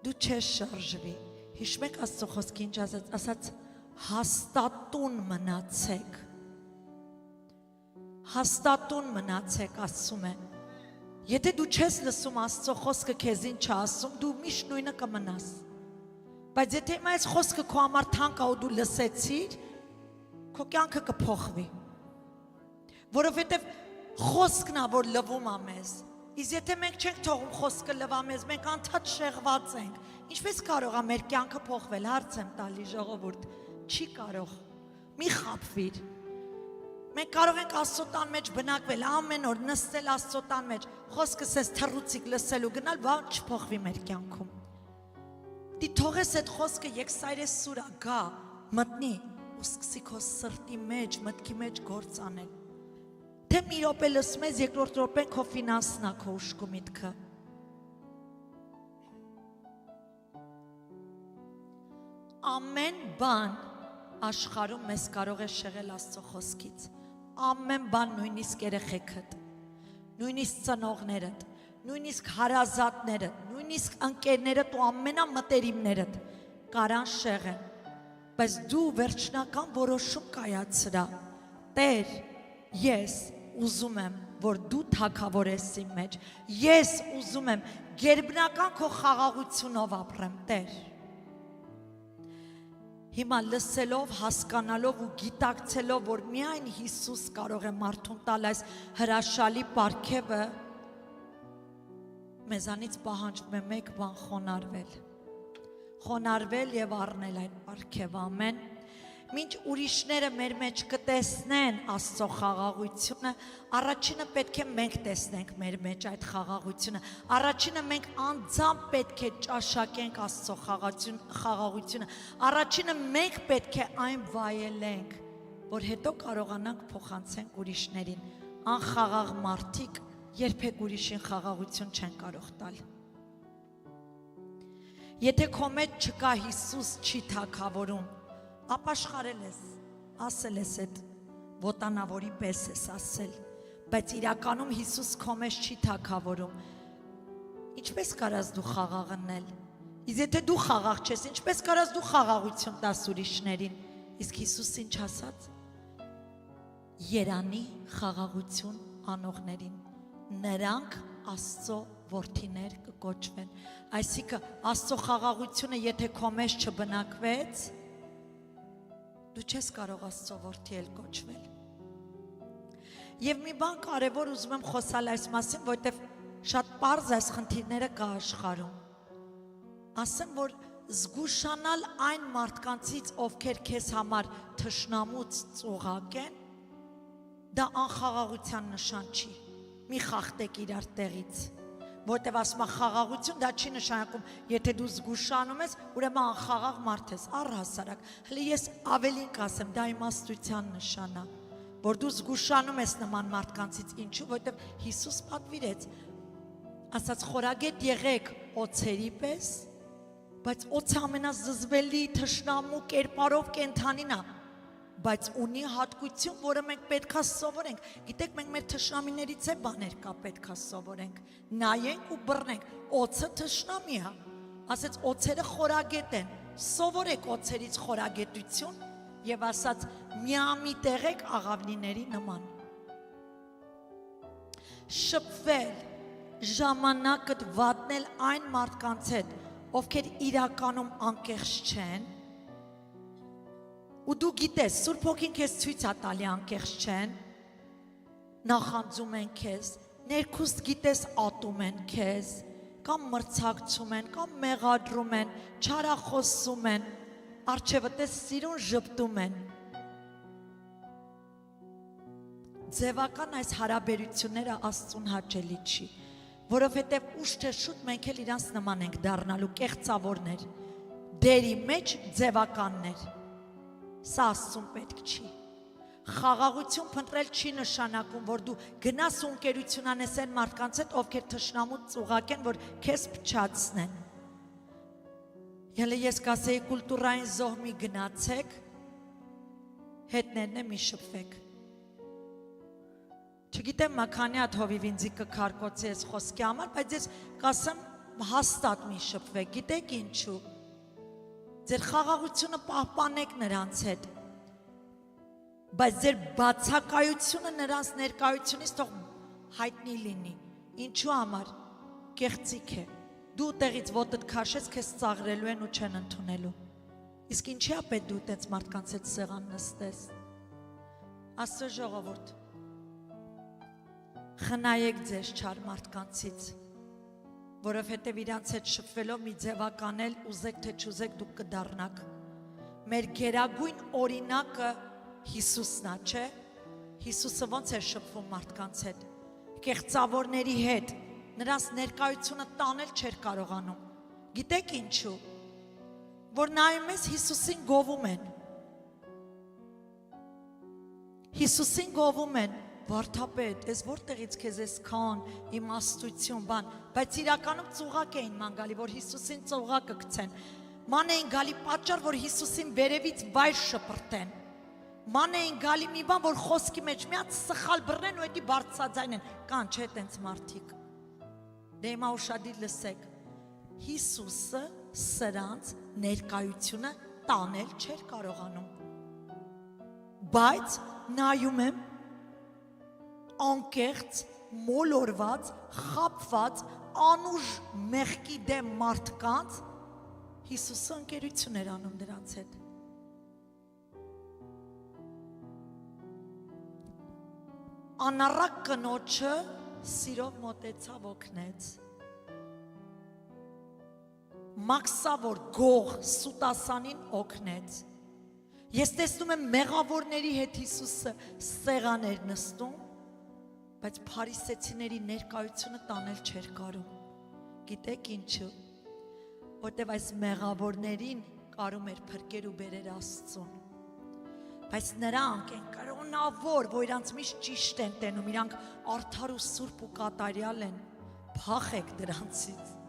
դու չես շարժվի, հիշում եք Աստծո խոսքի ինչ ասաց, հաստատուն մնացեք, հաստատուն մնացեք ասում է, եթե դու չես լսում Աստծո խոսքը քեզին չասում, դու միշտ նույնը կմնաս, բայց եթե հիմա այս խոսքը քո համար թանկ է ու դու լսեցիր, քո կյանքը կփոխվի, որովհետև խոսքն է, որ լվում է մեզ, իսկ եթե մենք չենք թողում խոսքը լվա մեզ, մենք անդադ շեղված ենք, ինչպես կարող է մեր կյանքը փոխվել, հարց եմ տալի ժողովուրդ, չի կարող, մի խաբվիր, մենք կարող ենք Աստծո տան մեջ բնակվել, ամեն օր նստել Աստծո տան մեջ, խոսքս ես թռուցիկ լսելու գնալ, բան չփոխվի մեր կյանքում։ Դի թողես այդ խոսքը եկսայրես սուրա գա, մտնի ու ու սկսի քո սրտի մեջ, մտքի մեջ գործ անել։ Թե մի րոպե լսում ես, երկրորդ րոպեն քո ֆինանսն է քո ուշքի միտքը։ Ամեն բան աշխարհում մեզ կարող է շեղել Աստծո խոսքից։ Ամեն բան, նույնիսկ երեխեքդ, նույնիսկ ծնողներդ, նույնիսկ հարազատներդ, նույնիսկ ընկերներդ ու ամենամտերիմներդ կարան շեղեն, բայց դու վերջնական որոշում կայացրա։ Տեր, ես ուզում եմ, որ դու թագավոր ես իմ մեջ, ես ուզում եմ գերբնական քո խաղաղությունով ապրեմ, Տեր։ Հիմա լսելով, հասկանալով ու գիտակցելով, որ միայն Հիսուս կարող է մարդուն տալ այս հրաշալի պարգևը, մեզանից պահանջվում է մեկ բան՝ խոնարհվել եւ առնել այդ պարգևը, ամեն։ Մինչ ուրիշները մեր մեջ կտեսնեն Աստծո խաղաղությունը, առաջինը պետք է մենք տեսնենք մեր մեջ այդ խաղաղությունը, առաջինը մենք անձամբ պետք է ճաշակենք Աստծո խաղաղությունը, առաջինը մենք պետք է այն վայելենք, որ հետո կարողանանք փոխանցենք ուրիշներին։ Անխաղաղ մարդիկ երբեք ուրիշին խաղաղություն չեն կարող տալ։ Եթե քո մեջ չկա Հիսուս չի թագավորում, ապաշխարել ես, ասել ես այդ ոտանավորի պես ես ասել, բայց իրականում Հիսուս քո մեջ չի թագավորում, ինչպես կարաս դու խաղաղանել, իսկ եթե դու խաղաղ չես, ինչպես կարաս դու խաղաղություն տաս ուրիշներին, իսկ Հիսուս ինչ ասաց, երանի խաղաղություն անողներին, նրանք Աստծո որդիներ կկոչվեն, այսինքն Աստծո խաղաղությունը եթե քո մեջ չբնակվեց, դու չես կարող Աստծո որդի էլ կոչվել։ Եվ մի բան կարևոր ուզում եմ խոսալ այս մասին, որտեվ շատ պարզ այս խնդիրները կա աշխարհում։ Ասեմ, որ զգուշանալ այն մարդկանցից, ովքեր քեզ համար թշնամուց ծուղակ են, դա անխաղաղության նշան չի։ Մի խախտեք իրար տեղից, որտեվ ասում խաղաղություն, դա չի նշանակում, եթե դու զգուշանում ես, ուրեմն անխաղաղ մարդ ես, առհասարակ։ Հələ ես ավելին կասեմ, դա իմաստության նշան է, որ դու զգուշանում ես նման մարդկանցից, ինչու, որտեվ Հիսուս պատվիրեց, ասաց խորագետ եղեք օձերի պես, բայց օձը ամենազզվելի թշնամու կերպարով կենդանին է, բայց ունի հատկություն, որը մենք պետքա սովորենք։ Գիտեք, մենք մեր թշնամիներից է բաներ կա պետքա սովորենք, նայենք ու բռնենք։ Օձը թշնամի է, ասեց օձերը խորագետ են, սովորեք օձերից խորագետություն եւ ասաց միամիտ եղեք աղավնիների նման։ Շփվել, ժամանակդ վատնել այն մարդկանց հետ, ովքեր իրականում անկեղծ չեն, ու դու գիտես, Սուրբ Հոգին քեզ ցույց է տալի անկեղծ չեն, նախանձում են քեզ, ներքուստ գիտես ատում են քեզ, կամ մրցակցում են, կամ մեղադրում են, չարախոսում են, առջևդ ես սիրուն ժպտում են։ Ձևական այս հարաբերությունները Աստծուն հաճելի չի, որովհետև ուշ թե շուտ մենք էլ իրանց նման ենք դառնալու կեղծավորներ, դերի մեջ ձևականներ։ Սա Աստծուն պետք չի։ Խաղաղություն փնտրել չի նշանակում, որ դու գնաս ու ընկերություն անես այն մարդկանց հետ, ովքեր թշնամուց ծուղակ են, որ քեզ փչացնեն։ Ելը ես կասեի կուլտուրային զոհ մի գնացեք, հետներն է մի շփվեք։ Չգիտեմ մաքանի հատ հովիվ ինձի կքարկոցի ես խոսքի համար, բայց ես կասեմ հաստատ մի շփվեք, գիտեք ինչու։ Ձեր խաղաղությունը պահպանեք նրանց հետ, բայց ձեր բացակայությունը նրանց ներկայությունից թող հայտնի լինի, ինչու համար, կեղծիք է, դու տեղից ոտդ քաշես, քեզ ծաղրելու են ու չեն ընդունելու, իսկ ինչի է պետք դու տենց մարդկանց հետ սեղան նստես, Աստծո ժողովուրդ, խնայեք ձեզ չար մարդկանցից, որովհետև իրանց հետ շփվելով մի ձևականել ուզեք թե չուզեք դուք կդառնաք։ Մեր գերագույն օրինակը Հիսուսն է, չէ՞։ Հիսուսը ոնց էր շփվում մարդկանց հետ, կեղծավորների հետ, նրանց ներկայությունը տանել չէր կարողանում։ Գիտեք ինչու, որ նայում ես Հիսուսին գովում են, Հիսուսին գովում են, վարդապետ, ես որտեղից քեզ այսքան իմաստություն բան, բայց իրականում ծուղակ էին ման գալի, որ Հիսուսին ծուղակը գցեն, ման էին գալի պատճառ, որ Հիսուսին վերևից վայր շպրտեն, ման էին գալի մի բան, որ խոսքի մեջ մի հատ սխալ բռնեն ու էդի բարձրաձայնեն, կան չէ տենց մարդիկ, դե հիմա ուշադիր լսեք, Հիսուսը սրանց ներկայությունը տանել չէր կարողանում, բայց նայում եմ անկեղծ, մոլորված, խաբված, անուժ մեղքի դեմ մարդկանց Հիսուսը ընկերություն էր անում դրանց հետ։ Անառակ կնոջը սիրով մոտեցավ օգնեց։ Մաքսավոր գող սուտասանին օգնեց։ Ես տեսնում եմ մեղավորների հետ Հիսուսը սեղաներ նստում, բայց փարիսեցիների ներկայությունը տանել չէր կարող։ Գիտեք ինչու, որտեվ այս մեղավորներին կարում էր փրկեր ու բերեր Աստծուն։ Բայց նրանք են կրոնավոր, որ իրանց միշտ ճիշտ են տենում, իրանք արդար ու սուրբ ու կատարյալ են, փախեք դրանցից։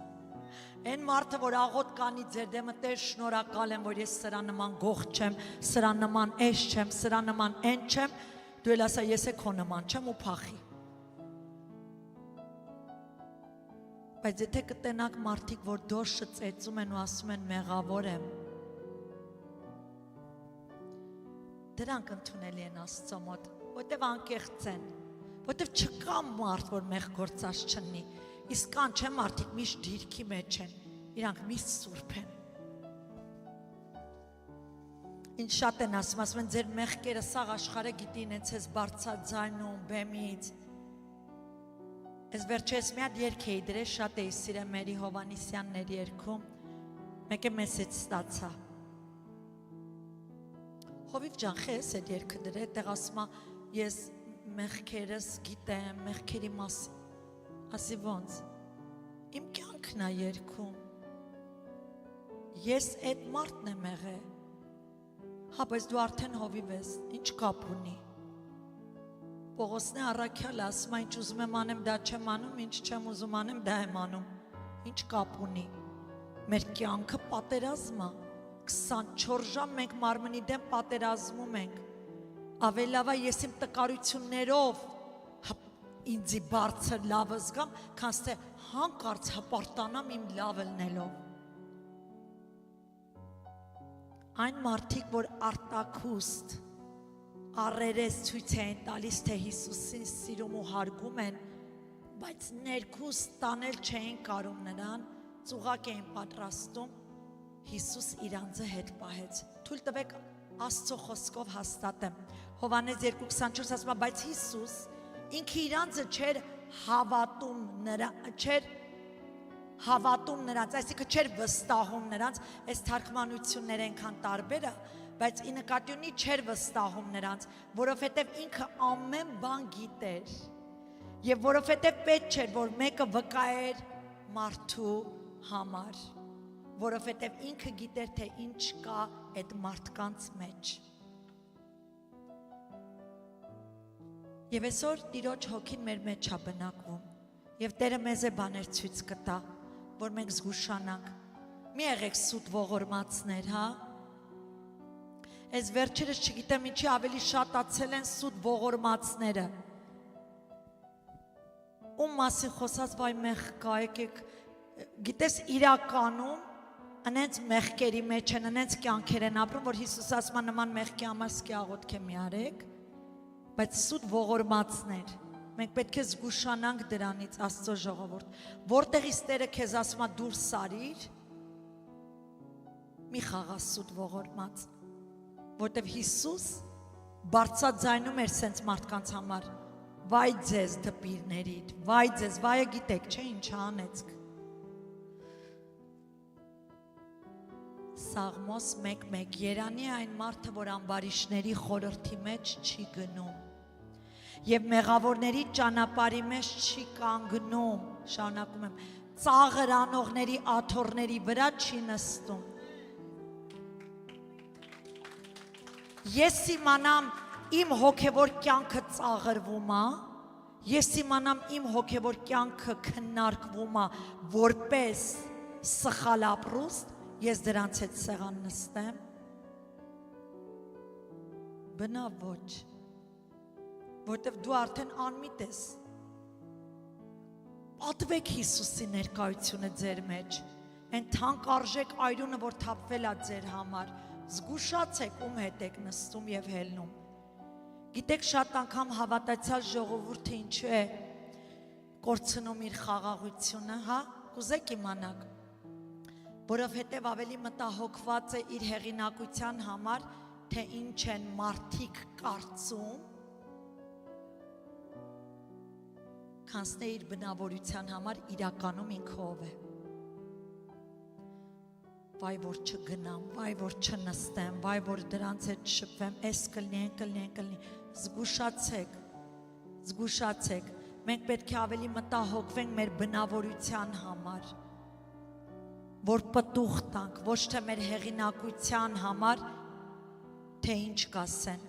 Այն մարդը, որ աղոտ կանի ձեր դեմը, Տեր շնորհակալ եմ, որ ես սրա նման գող չեմ, սրա նման էշ չեմ, սրա նման են չեմ, դու էլ ասա ես է քո նման չեմ ու փախի։ Բայց եթե կտենակ մարդիկ, որ դոշը ծեծում են ու ասում են մեղավոր եմ, դրանք ընդունելի են Աստծո մոտ, որտև անկեղծ են, որտև չկա մարդ, որ մեղ գործած չնի, իսկ կան չէ մարդիկ միշտ դիրքի մեջ են, իրանք միշտ սուրբ են։ Ինչ շատ են ասում են ձեր մեղքերը սաղ աշխարհը գիտի ինձ ես բարձրաձայնում բեմից։ Ես վերջերս մի հատ երգ էի դրել, շատ էի սիրել Մերի Հովանիսյանների երգում, մեկ է մեզ հետ ստացա։ Հովիվ ջան, խես այդ երգը դրել, տեղ ասում է ես մեղքերս գիտեմ, մեղքերի մասին։ Ասի ոնց։ Իմ կյանքն է երգում։ Ես այդ մարդն եմ եղել։ Հա, բայց դու արդեն հովիվ ես, ինչ կապ ունի։ Պողոսն է առաքյալը, ասում է ինչ ուզում եմ անեմ, դա չեմ անում, ինչ չեմ ուզում անեմ, դա եմ անում։ Ինչ կապ ունի։ Մեր կյանքը պատերազմ է։ 24 ժամ մենք մարմնի դեմ պատերազմում ենք։ Ավելի լավ է ես իմ տկարություններով ինձի բարձր լավը զգամ, քան թե հանկարծ հպարտանամ իմ լավը լնելով։ Այն մարդիկ, որ արտաքուստ առերես ցույց են տալիս, թե Հիսուսին սիրում ու հարգում են, բայց ներքուստ տանել չէին կարող նրան, ծուղակ էին պատրաստում, Հիսուս իրանձը հետ պահեց։ Թույլ տվեք Աստծո խոսքով հաստատեմ։ Հովհաննես 2:24 ասում է, բայց Հիսուս ինքը իրանձը չէր հավատում նրանց, այսինքն չէր վստահում նրանց, այս թարգմանությունները այնքան տարբեր է, բայց ի նկատի ունի չէր վստահում նրանց, որովհետև ինքը ամեն բան գիտեր, եւ որովհետև պետք չէր, որ մեկը վկայեր մարդու համար, որովհետև ինքը գիտեր, թե ինչ կա այդ մարդկանց մեջ։ Եվ այսօր Տիրոջ հոգին մեր մեջ է բնակվում, եւ Տերը մեզ է բաներ ցույց կտա, որ մենք զգուշանանք։ Մի եղեք սուտ ողորմածներ, հա։ Այս վերջերս չգիտեմ ինչի ավելի շատացել են սուտ ողորմածները։ Ում մասին խոսած վայ մեղ կա, եկեք, գիտես իրականում անենց մեղքերի մեջ են, անենց կյանքեր են ապրում, որ Հիսուս ասում է նման մեղքի համար սկի աղոթք մի արեք, բայց սուտ ողորմածներ, մենք պետք է զգուշանանք դրանից, Աստծո ժողովուրդ, որտեղից Տերը քեզ ասում է դուրս արիր, մի խաղա սուտ ողորմած, որտև Հիսուս բարձրաձայնում էր սենց մարդկանց համար, վայ ձեզ դպիրներիդ, վայ ձեզ, վայը գիտեք, չէ ինչ անեցք։ Սաղմոս 1:1 Երանի այն մարդը, որ ամբարիշների խորհրդի մեջ չի գնում եւ մեղավորների ճանապարհի մեջ չի կանգնում, շարունակում եմ, ծաղր անողների աթոռների վրա չի նստում։ Ես իմանամ, իմ հոգևոր կյանքը ծաղրվում է, ես իմանամ իմ հոգևոր կյանքը քննարկվում է որպես սխալ ապրուստ, ես դրանց հետ սեղան նստեմ։ Բնավ ոչ, որտեվ դու արդեն անմիտ ես։ Պատվեք Հիսուսի ներկայությունը ձեր մեջ, այն թանկարժեք այրունը, որ թափվել է ձեր համար, զգուշացեք ում հետ եք նստում եւ հելնում։ Գիտեք, շատ անգամ հավատացյալ ժողովուրդը ինչու է կորցնում իր խաղաղությունը, հա, կուզեք իմանաք, որովհետև ավելի մտահոգված է իր հեղինակության համար, թե ինչ են մարդիկ կարծում, քան իր բնավորության համար իրականում ինքը ով է։ Վայ որ չգնամ, վայ որ չնստեմ, վայ որ դրանց հետ շփվեմ, էս կլինի, զգուշացեք, մենք պետք է ավելի մտահոգվենք մեր բնավորության համար, որ պտուղ տանք, ոչ թե մեր հեղինակության համար, թե ինչ կասեն,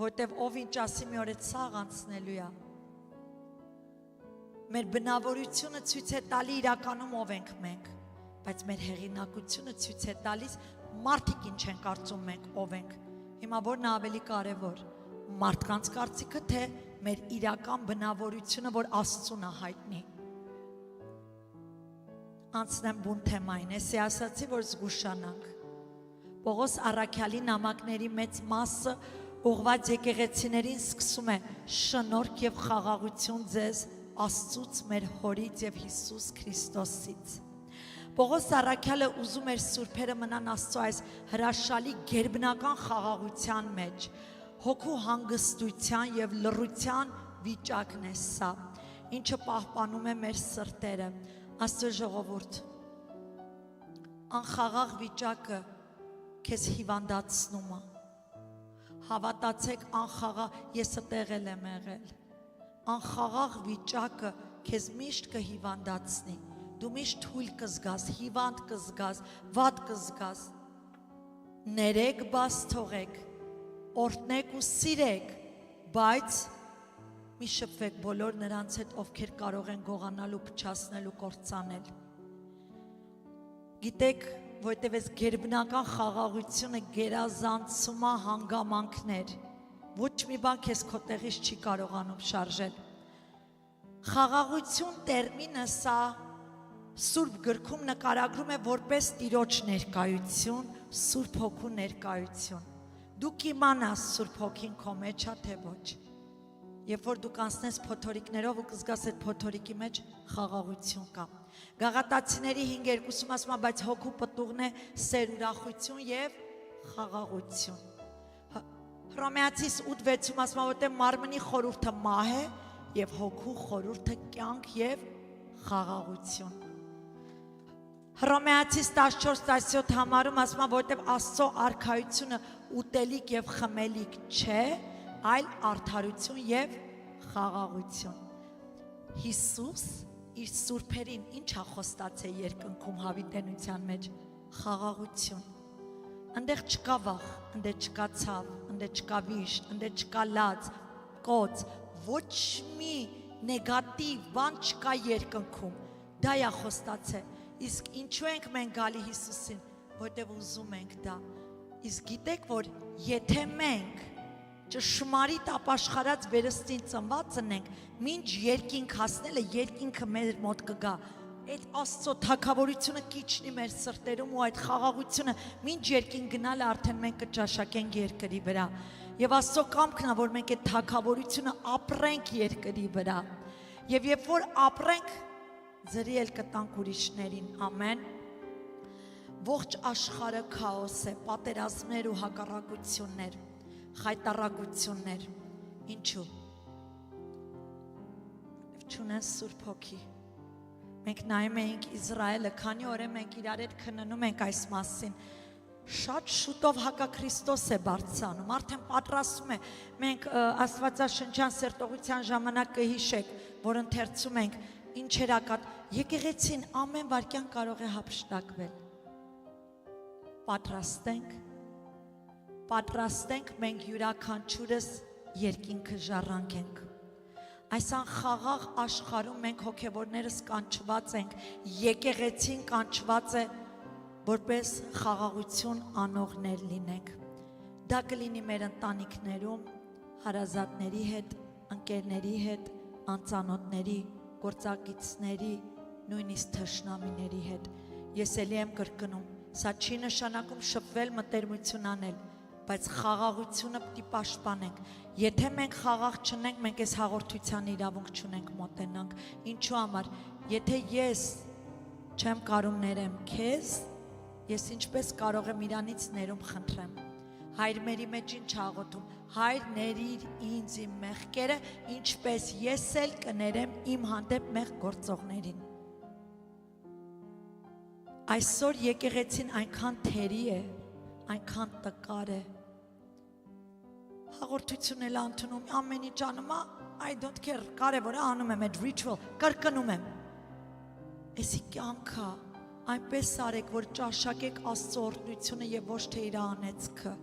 որտև ով ինչ ասի մի օր այդ սաղ անցնելու է։ Մեր բնավորությունը ցույց է տալի իրականում ով ենք մենք, բայց մեր հեղինակությունը ցույց է տալիս մարդիկ ինչ են կարծում մենք ով ենք։ Հիմա որն է ավելի կարևոր, մարդկանց կարծիքը, թե մեր իրական բնավորությունը, որ Աստծուն է հայտնի։ Անցնեմ բուն թեմային, էսի ասացի, որ զգուշանանք։ Պողոս առաքյալի նամակների մեծ մասը ուղղված եկեղեցիներին սկսում է շնորհք եւ խաղաղություն ձեզ Աստծուց մեր Հորից եւ Հիսուս Քրիստոսից։ Պողոս առաքյալը ուզում էր սուրբերը մնան Աստծո այս հրաշալի գերբնական խաղաղության մեջ, հոգու հանգստության եւ լռության վիճակն է սա, ինչը պահպանում է մեր սրտերը։ Աստծո ժողովուրդ, անխաղաղ վիճակը քեզ հիվանդացնում է։ Հավատացեք, անխաղաղ, ես այդտեղ եմ եղել։ Անխաղաղ վիճակը քեզ միշտ կհիվանդացնի, դու միշտ թույլ կզգաս, հիվանդ կզգաս, վատ կզգաս։ Ներեք, բաց թողեք, օրհնեք ու սիրեք, բայց մի շփվեք բոլոր նրանց հետ, ովքեր կարող են գողանալ ու փչացնել ու կործանել։ Գիտեք, որտև այս գերբնական խաղաղությունը գերազանցում է հանգամանքներ, ոչ մի բան քեզ քո տեղից չի կարողանում շարժել։ Խաղաղություն տերմինը սա Սուրբ գրքում նկարագրում է որպես Տիրոջ ներկայություն, Սուրբ Հոգու ներկայություն։ Դու կիմանաս Սուրբ Հոգին քո մեջ է, թե ոչ։ Երբ որ դու կանցնես փոթորիկներով ու կզգաս այդ փոթորիկի մեջ խաղաղություն կա։ Գաղատացիների 5:2-ում ասում է, բայց հոգու պտուղն է սեր, ուրախություն եւ խաղաղություն։ Հռոմեացիս 8:6-ում ասում է, որտեղ մարմնի խորհուրդը մահ է եւ հոգու խորհուրդը կյանք եւ խաղաղություն։ Հռոմեացիս 14:17 համարում ասում է, որտեղ Աստծո արքայությունը ուտելիք եւ խմելիք չէ, այլ արդարություն եւ խաղաղություն։ Հիսուս իր սուրբերին ինչ է խոստացել երկնքում հավիտենության մեջ, խաղաղություն։ Այնտեղ չկա վախ, այնտեղ չկա ցավ, այնտեղ չկա վիշտ, այնտեղ չկա լաց, կոծ, ոչ մի նեգատիվ բան չկա երկնքում։ Դա է խոստացել։ Իսկ ինչու ենք մենք գալի Հիսուսին, որտեղ ուզում ենք դա։ Իսկ գիտեք, որ եթե մենք ճշմարիտ ապաշխարած վերստին ծնված ենք, մինչ երկինք հասնելը երկինքը մեր մոտ կգա։ Այդ Աստծո թագավորությունը կիջնի մեր սրտերում ու այդ խաղաղությունը մինչ երկինք գնալը արդեն մենք կճաշակենք երկրի վրա։ Եվ Աստծո կամքն է, որ մենք այդ թագավորությունը ապրենք երկրի վրա։ Եվ երբ որ ապրենք, ձրի էլ կտանք ուրիշներին, ամեն։ Ողջ աշխարհը քաոս է, պատերազմներ ու հակառակություններ, խայտառակություններ։ Ինչու՞։ Չունեն Սուրբ Հոգի։ Մենք նայում ենք Իսրայելը, քանի օր է մենք իրար հետ քննում ենք այս մասին։ Շատ շուտով հակաքրիստոս է բարձրանում, արդեն պատրաստում է։ Մենք Աստվածաշնչյան սերտողության ժամանակ կհիշեք, որ ընթերցում ենք ինչեր ակատ, եկեղեցին ամեն վարքյան կարող է հափշտակվել։ Պատրաստենք, պատրաստենք մենք յուրաքանչյուրս երկինքը ժառանգենք։ Այս անխաղաղ աշխարհում մենք հոգևորներս կանչված ենք, եկեղեցին կանչված է, որպես խաղաղություն անողներ լինենք։ Դա կլինի մեր ընտանիքներում, հարազատների հետ, ընկերների հետ, անծանոթների, գործակիցների, նույնիսկ թշնամիների հետ։ Ես էլի եմ կրկնում, սա չի նշանակում շփվել մտերմություն անել, բայց խաղաղությունը պիտի պաշտպանենք։ Եթե մենք խաղաղ չունենք, մենք այս հաղորդության իրավունք չունենք մոտենանք։ Ինչու համար, եթե ես չեմ կարող ներեմ քեզ, ես ինչպես կարող եմ իրանից ներում խնդրեմ։ Հայր մերի մեջ ինչ աղոթում, Հայր ներիր ինձ իմ մեղքերը, ինչպես ես էլ կներեմ իմ հանդեպ մեղք գործողներին։ Այսօր եկեղեցին այնքան թերի է, այնքան տկար է։ Հաղորդություն էլ ընդունում, ամեն ինչ անում, I don't care, կարևոր է անում եմ այդ ritual, կրկնում եմ։ Էսի կյանքը, այնպես արեք, որ ճաշակեք Աստծո օրհնությունը եւ ոչ թե իր անեծքը։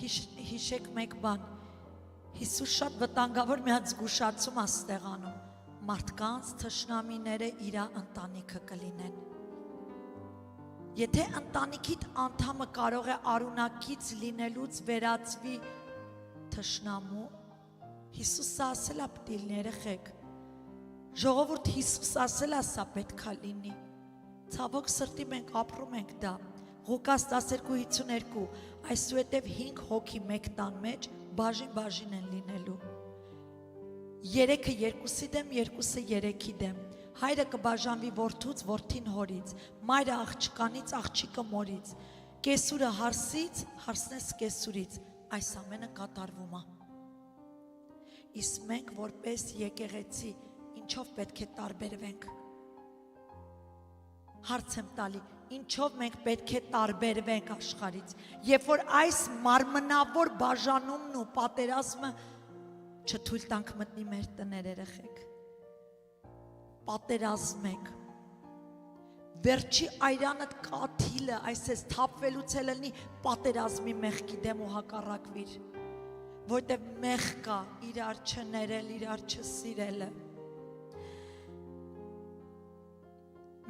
Հիշեք մեկ բան, Հիսուս շատ վտանգավոր մի հատ զգուշացում աստեղ անում, մարդկանց թշնամիները իր ընտանիքը կլինեն։ Եթե ընտանիքիդ անդամը կարող է արունակից լինելուց վերածվի թշնամու, Հիսուսը ասել է պիտի լինի երեխեք, ժողովուրդ Հիսուս ասել է սա պետքա լինի, ցավոք սրտի մենք ապրում ենք դա, Ղուկաս 12:52, այսուհետև 5 հոգի մեկ տան մեջ բաժին են լինելու, 3-ը 2-ի դեմ, 2-ը 3-ի դեմ, հայրը կբաժանվի որդուց, որդին հորից, մայրը աղջկանից, աղջիկը մորից, կեսուրը հարսից, հարսնես կեսուրից, այս ամենը կատարվում է։ Իսկ մենք որպես եկեղեցի ինչով պետք է տարբերվենք։ Հարց եմ տալի, ինչով մենք պետք է տարբերվենք աշխարհից, երբ որ այս մարմնավոր բաժանումն ու պատերազմը չթույլ տանք մտնի մեր տներ երեխեք։ Պատերազմենք։ Վերջի այրանդ կաթիլը, այսպես թափվելուց էլ լինի պատերազմի մեղքի դեմ ու հակառակվիր, որտեղ մեղք կա, իրար չներել, իրար չսիրելը։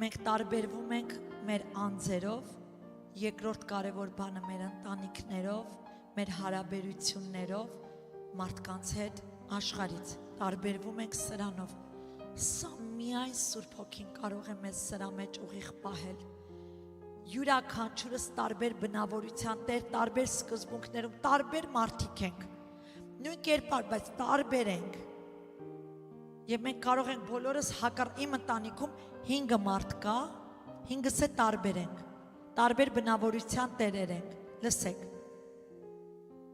Մենք տարբերվում ենք մեր անձերով, երկրորդ կարևոր բանը մեր ընտանիքներով, մեր հարաբերություններով, մարդկանց հետ, աշխարհից, տարբերվում ենք սրանով։ Սա միայն Սուրբ Հոգին կարող է մեզ սրա մեջ ուղիղ պահել։ Յուրաքանչյուրս տարբեր բնավորության տեր, տարբեր սկզբունքներում, տարբեր մարդիկ ենք։ Նույն կերպար, բայց տարբեր ենք։ Եվ մենք կարող ենք բոլորս իմ ընտանիքում 5 մարդ կա, 5-ս է տարբեր ենք, տարբեր բնավորության տերեր ենք, լսեք,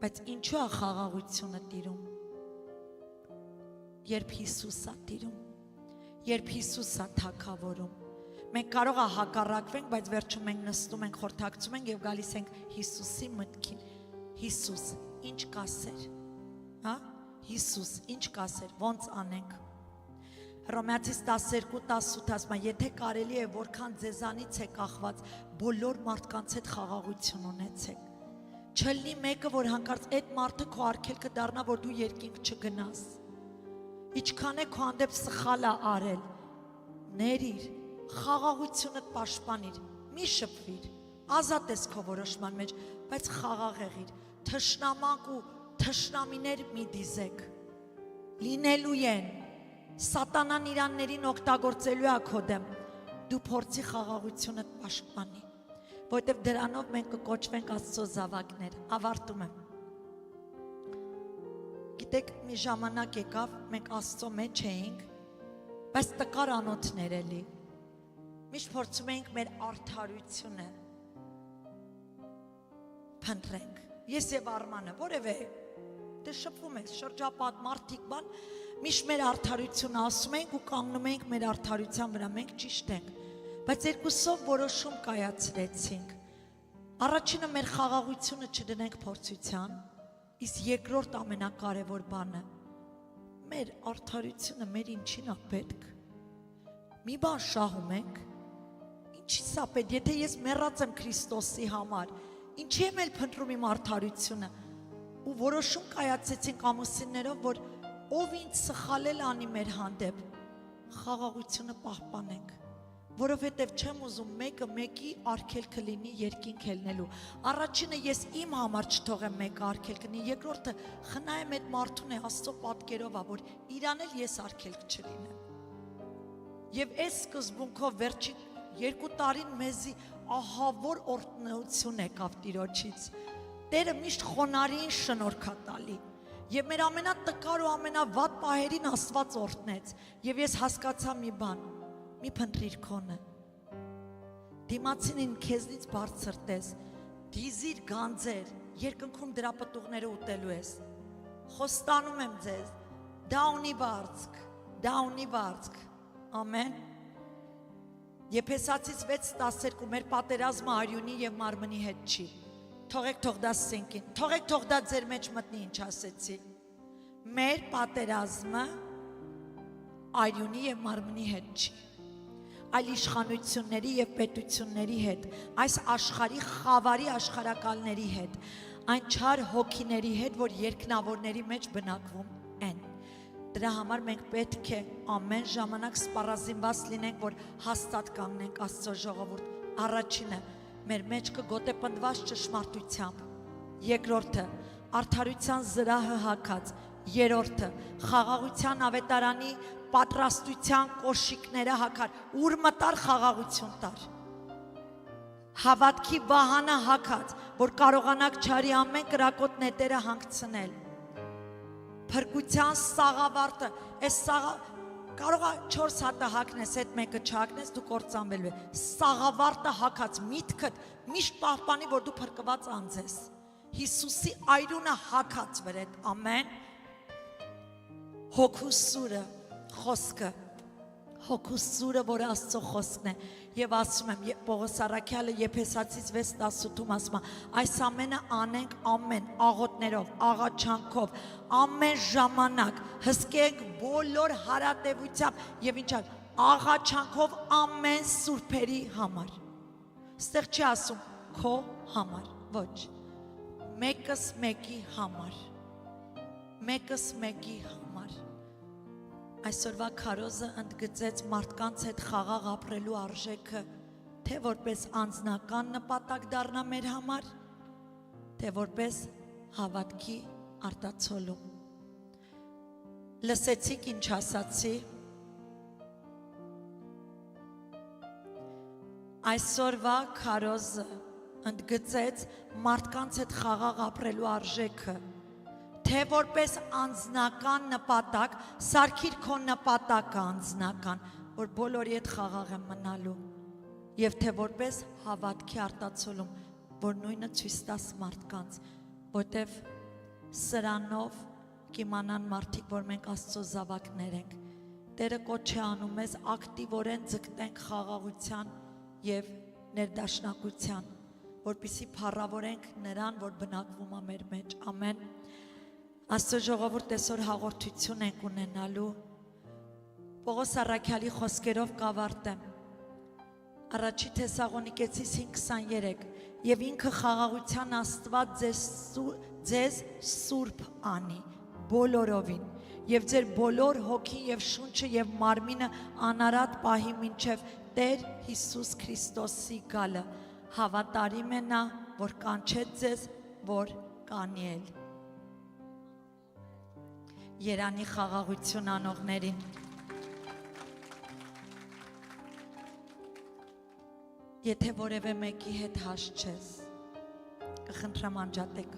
բայց ինչու է խաղաղությունը տիրում, երբ Հիսուս է տիրում, երբ Հիսուս է թագավորում, մենք կարող է հակառակվենք, բայց վերջում մենք նստում ենք, խորհրդակցում ենք և գալիս ենք Հիսուսի մտքին, Հիսուս, ինչ կասեր, Հիսուս, ինչ կասեր, ոնց անենք, Հռոմեացիս 12:18 ասում է, եթե կարելի է, որքան ձեզանից է կախված, բոլոր մարդկանց հետ խաղաղություն ունեցեք։ Չլինի մեկը, որ հանկարծ այդ մարդը քո արգելքը դառնա, որ դու երկինք չգնաս։ Ինչքան է քո հանդեպ սխալ է արել, ներիր, խաղաղությունդ պաշտպանիր, մի շփվիր, ազատ ես քո որոշման մեջ, բայց խաղաղ եղիր, թշնամանք ու թշնամիներ մի դիզեք, լինելու են, Սատանան իրաններին օգտագործելու է քո դեմ, դու փորձի խաղաղությունդ պաշտպանի, որտեղ դրանով մենք կկոչվենք Աստծո զավակներ, ավարտում եմ։ Գիտեք, մի ժամանակ եկավ, մենք Աստծո մեջ էինք, բայց տկար անոթներ էլի, միշտ փորձում էինք մեր արդարությունը փնտրենք, ես և Արմանը, որևէ, դե շփվում ես, շրջապատ, մարդիկ բան, միշտ մեր արդարությունը ասում ենք ու կանգնում ենք մեր արդարության վրա, մենք ճիշտ ենք, բայց երկուսով որոշում կայացրեցինք, առաջինը մեր խաղաղությունը չդնենք փորձության, իսկ երկրորդ ամենակարևոր բանը, մեր արդարությունը մեր ինչին է պետք, մի բան շահում ենք, ինչ Ինչի սա պետք, եթե ես մեռած եմ Քրիստոսի համար, ինչի եմ էլ փնտրում իմ արդարությունը։ Ու որոշում կայացեցինք ամուսիններով, որ ով ինձ սխալել անի մեր հանդեպ, խաղաղությունը պահպանենք, որովհետև չեմ ուզում մեկը մեկի արգելքը լինի երկինք ելնելու։ Առաջինը ես իմ համար չթողեմ մեկը արգելք լինի, երկրորդը խնայեմ այդ մարդուն է Աստծո պատկերով, որ իրան էլ ես արգելք չլինեմ։ Եվ այս սկզբունքով վերջին 2 տարին մեզի ահավոր օրհնություն եկավ Տիրոջից։ Տերը միշտ խոնարհին շնորհքա տալի։ Եվ մեր ամենատկար ու ամենավատ պահերին Աստված օրհնեց։ Եվ ես հասկացա մի բան, մի փնտրիր քոնը։ Դիմացինին քեզնից բարձր տես, դիզիր գանձեր, երկնքում դրա պտուղները ուտելու ես։ Խոստանում եմ ձեզ, դա ունի վարձք, ամեն։ Եփեսացից 6:12 մեր պատերազմը արյունի եւ մարմնի հետ չի։ Թողեք թող դա սենքին, թող դա ձեր մեջ մտնի, ինչ ասեցի։ Մեր պատերազմը արյունի եւ մարմնի հետ չի, այլ իշխանությունների եւ պետությունների հետ, այս աշխարհի խավարի աշխարհակալների հետ, այն չար հոգիների հետ, որ երկնավորների մեջ բնակվում են։ Դրա համար մենք պետք է ամեն ժամանակ սպառազինված լինենք, որ հաստատ կանգնենք Աստծո ժողովուրդ։ Առաջինը մեր մեջքը գոտեպնդված ճշմարտությամբ, երկրորդը արդարության զրահը հագած, երրորդը խաղաղության ավետարանի պատրաստության կոշիկները հագար, ուր մտար խաղաղություն տար, հավատքի վահանը հագած, որ կարողանաք չարի ամեն կրակոտ նետերը հանգցնել, փրկության սաղավարտը, այս կարող է 4 հատը հագնես, այդ մեկը չհագնես, դու կործանվելու ես, սաղավարտը հագած, միտքդ միշտ պահպանի, որ դու փրկված անձ ես, Հիսուսի այրունը հագած վրեդ, ամեն, հոգու սուրը, խոսքը, հոգու սուրը, որ Աստծո խոսքն է, եւ ասում եմ, Պողոս առաքյալը Եփեսացից 6:18-ում ասում է, այս ամենը անենք ամեն աղոթներով, աղաչանքով, ամեն ժամանակ, հսկենք բոլոր հարատևությամբ եւ ինչա, աղաչանքով ամեն սուրբերի համար։ Ստեղ չի ասում քո համար, ոչ, մեկս մեկի համար, մեկս մեկի համար։ Այսօրվա քարոզը ընդգծեց մարդկանց հետ խաղաղ ապրելու արժեքը, թե որպես անձնական նպատակ դառնա մեր համար, թե որպես հավատքի արտացոլում։ Լսեցիք ինչ ասացի։ Այսօրվա քարոզը ընդգծեց մարդկանց հետ խաղաղ ապրելու արժեքը, թե որպես անձնական նպատակ, սարքիր քո նպատակը անձնական, որ բոլորի հետ խաղաղ եմ մնալու, եւ թե որպես հավատքի արտացոլում, որ նույնը ցույց տաս մարդկանց, որտեվ սրանով կիմանան մարդիկ, որ մենք Աստծո զավակներ ենք։ Տերը կոչ է անում մեզ ակտիվորեն ձգտենք խաղաղության եւ ներդաշնակության, որպեսզի փառավորենք նրան, որ բնակվում է մեր մեջ։ Ամեն։ Աստծո ժողովուրդ, այսօր հաղորդություն ենք ունենալու, Պողոս առաքյալի խոսքերով կավարտեմ, Առաջի Թեսաղոնիկեցիս 5:23, եւ ինքը խաղաղության Աստված ձեզ սուրբ անի, բոլորովին, եւ ձեր բոլոր հոգին եւ շունչը եւ մարմինը անարատ պահի մինչեւ Տեր Հիսուս Քրիստոսի գալը, հավատարիմ է նա, որ կանչեց ձեզ, որ կանի էլ։ Երանի խաղաղություն անողներին։ Եթե որևէ մեկի հետ հաշ չես, կխնդրեմ անջատեք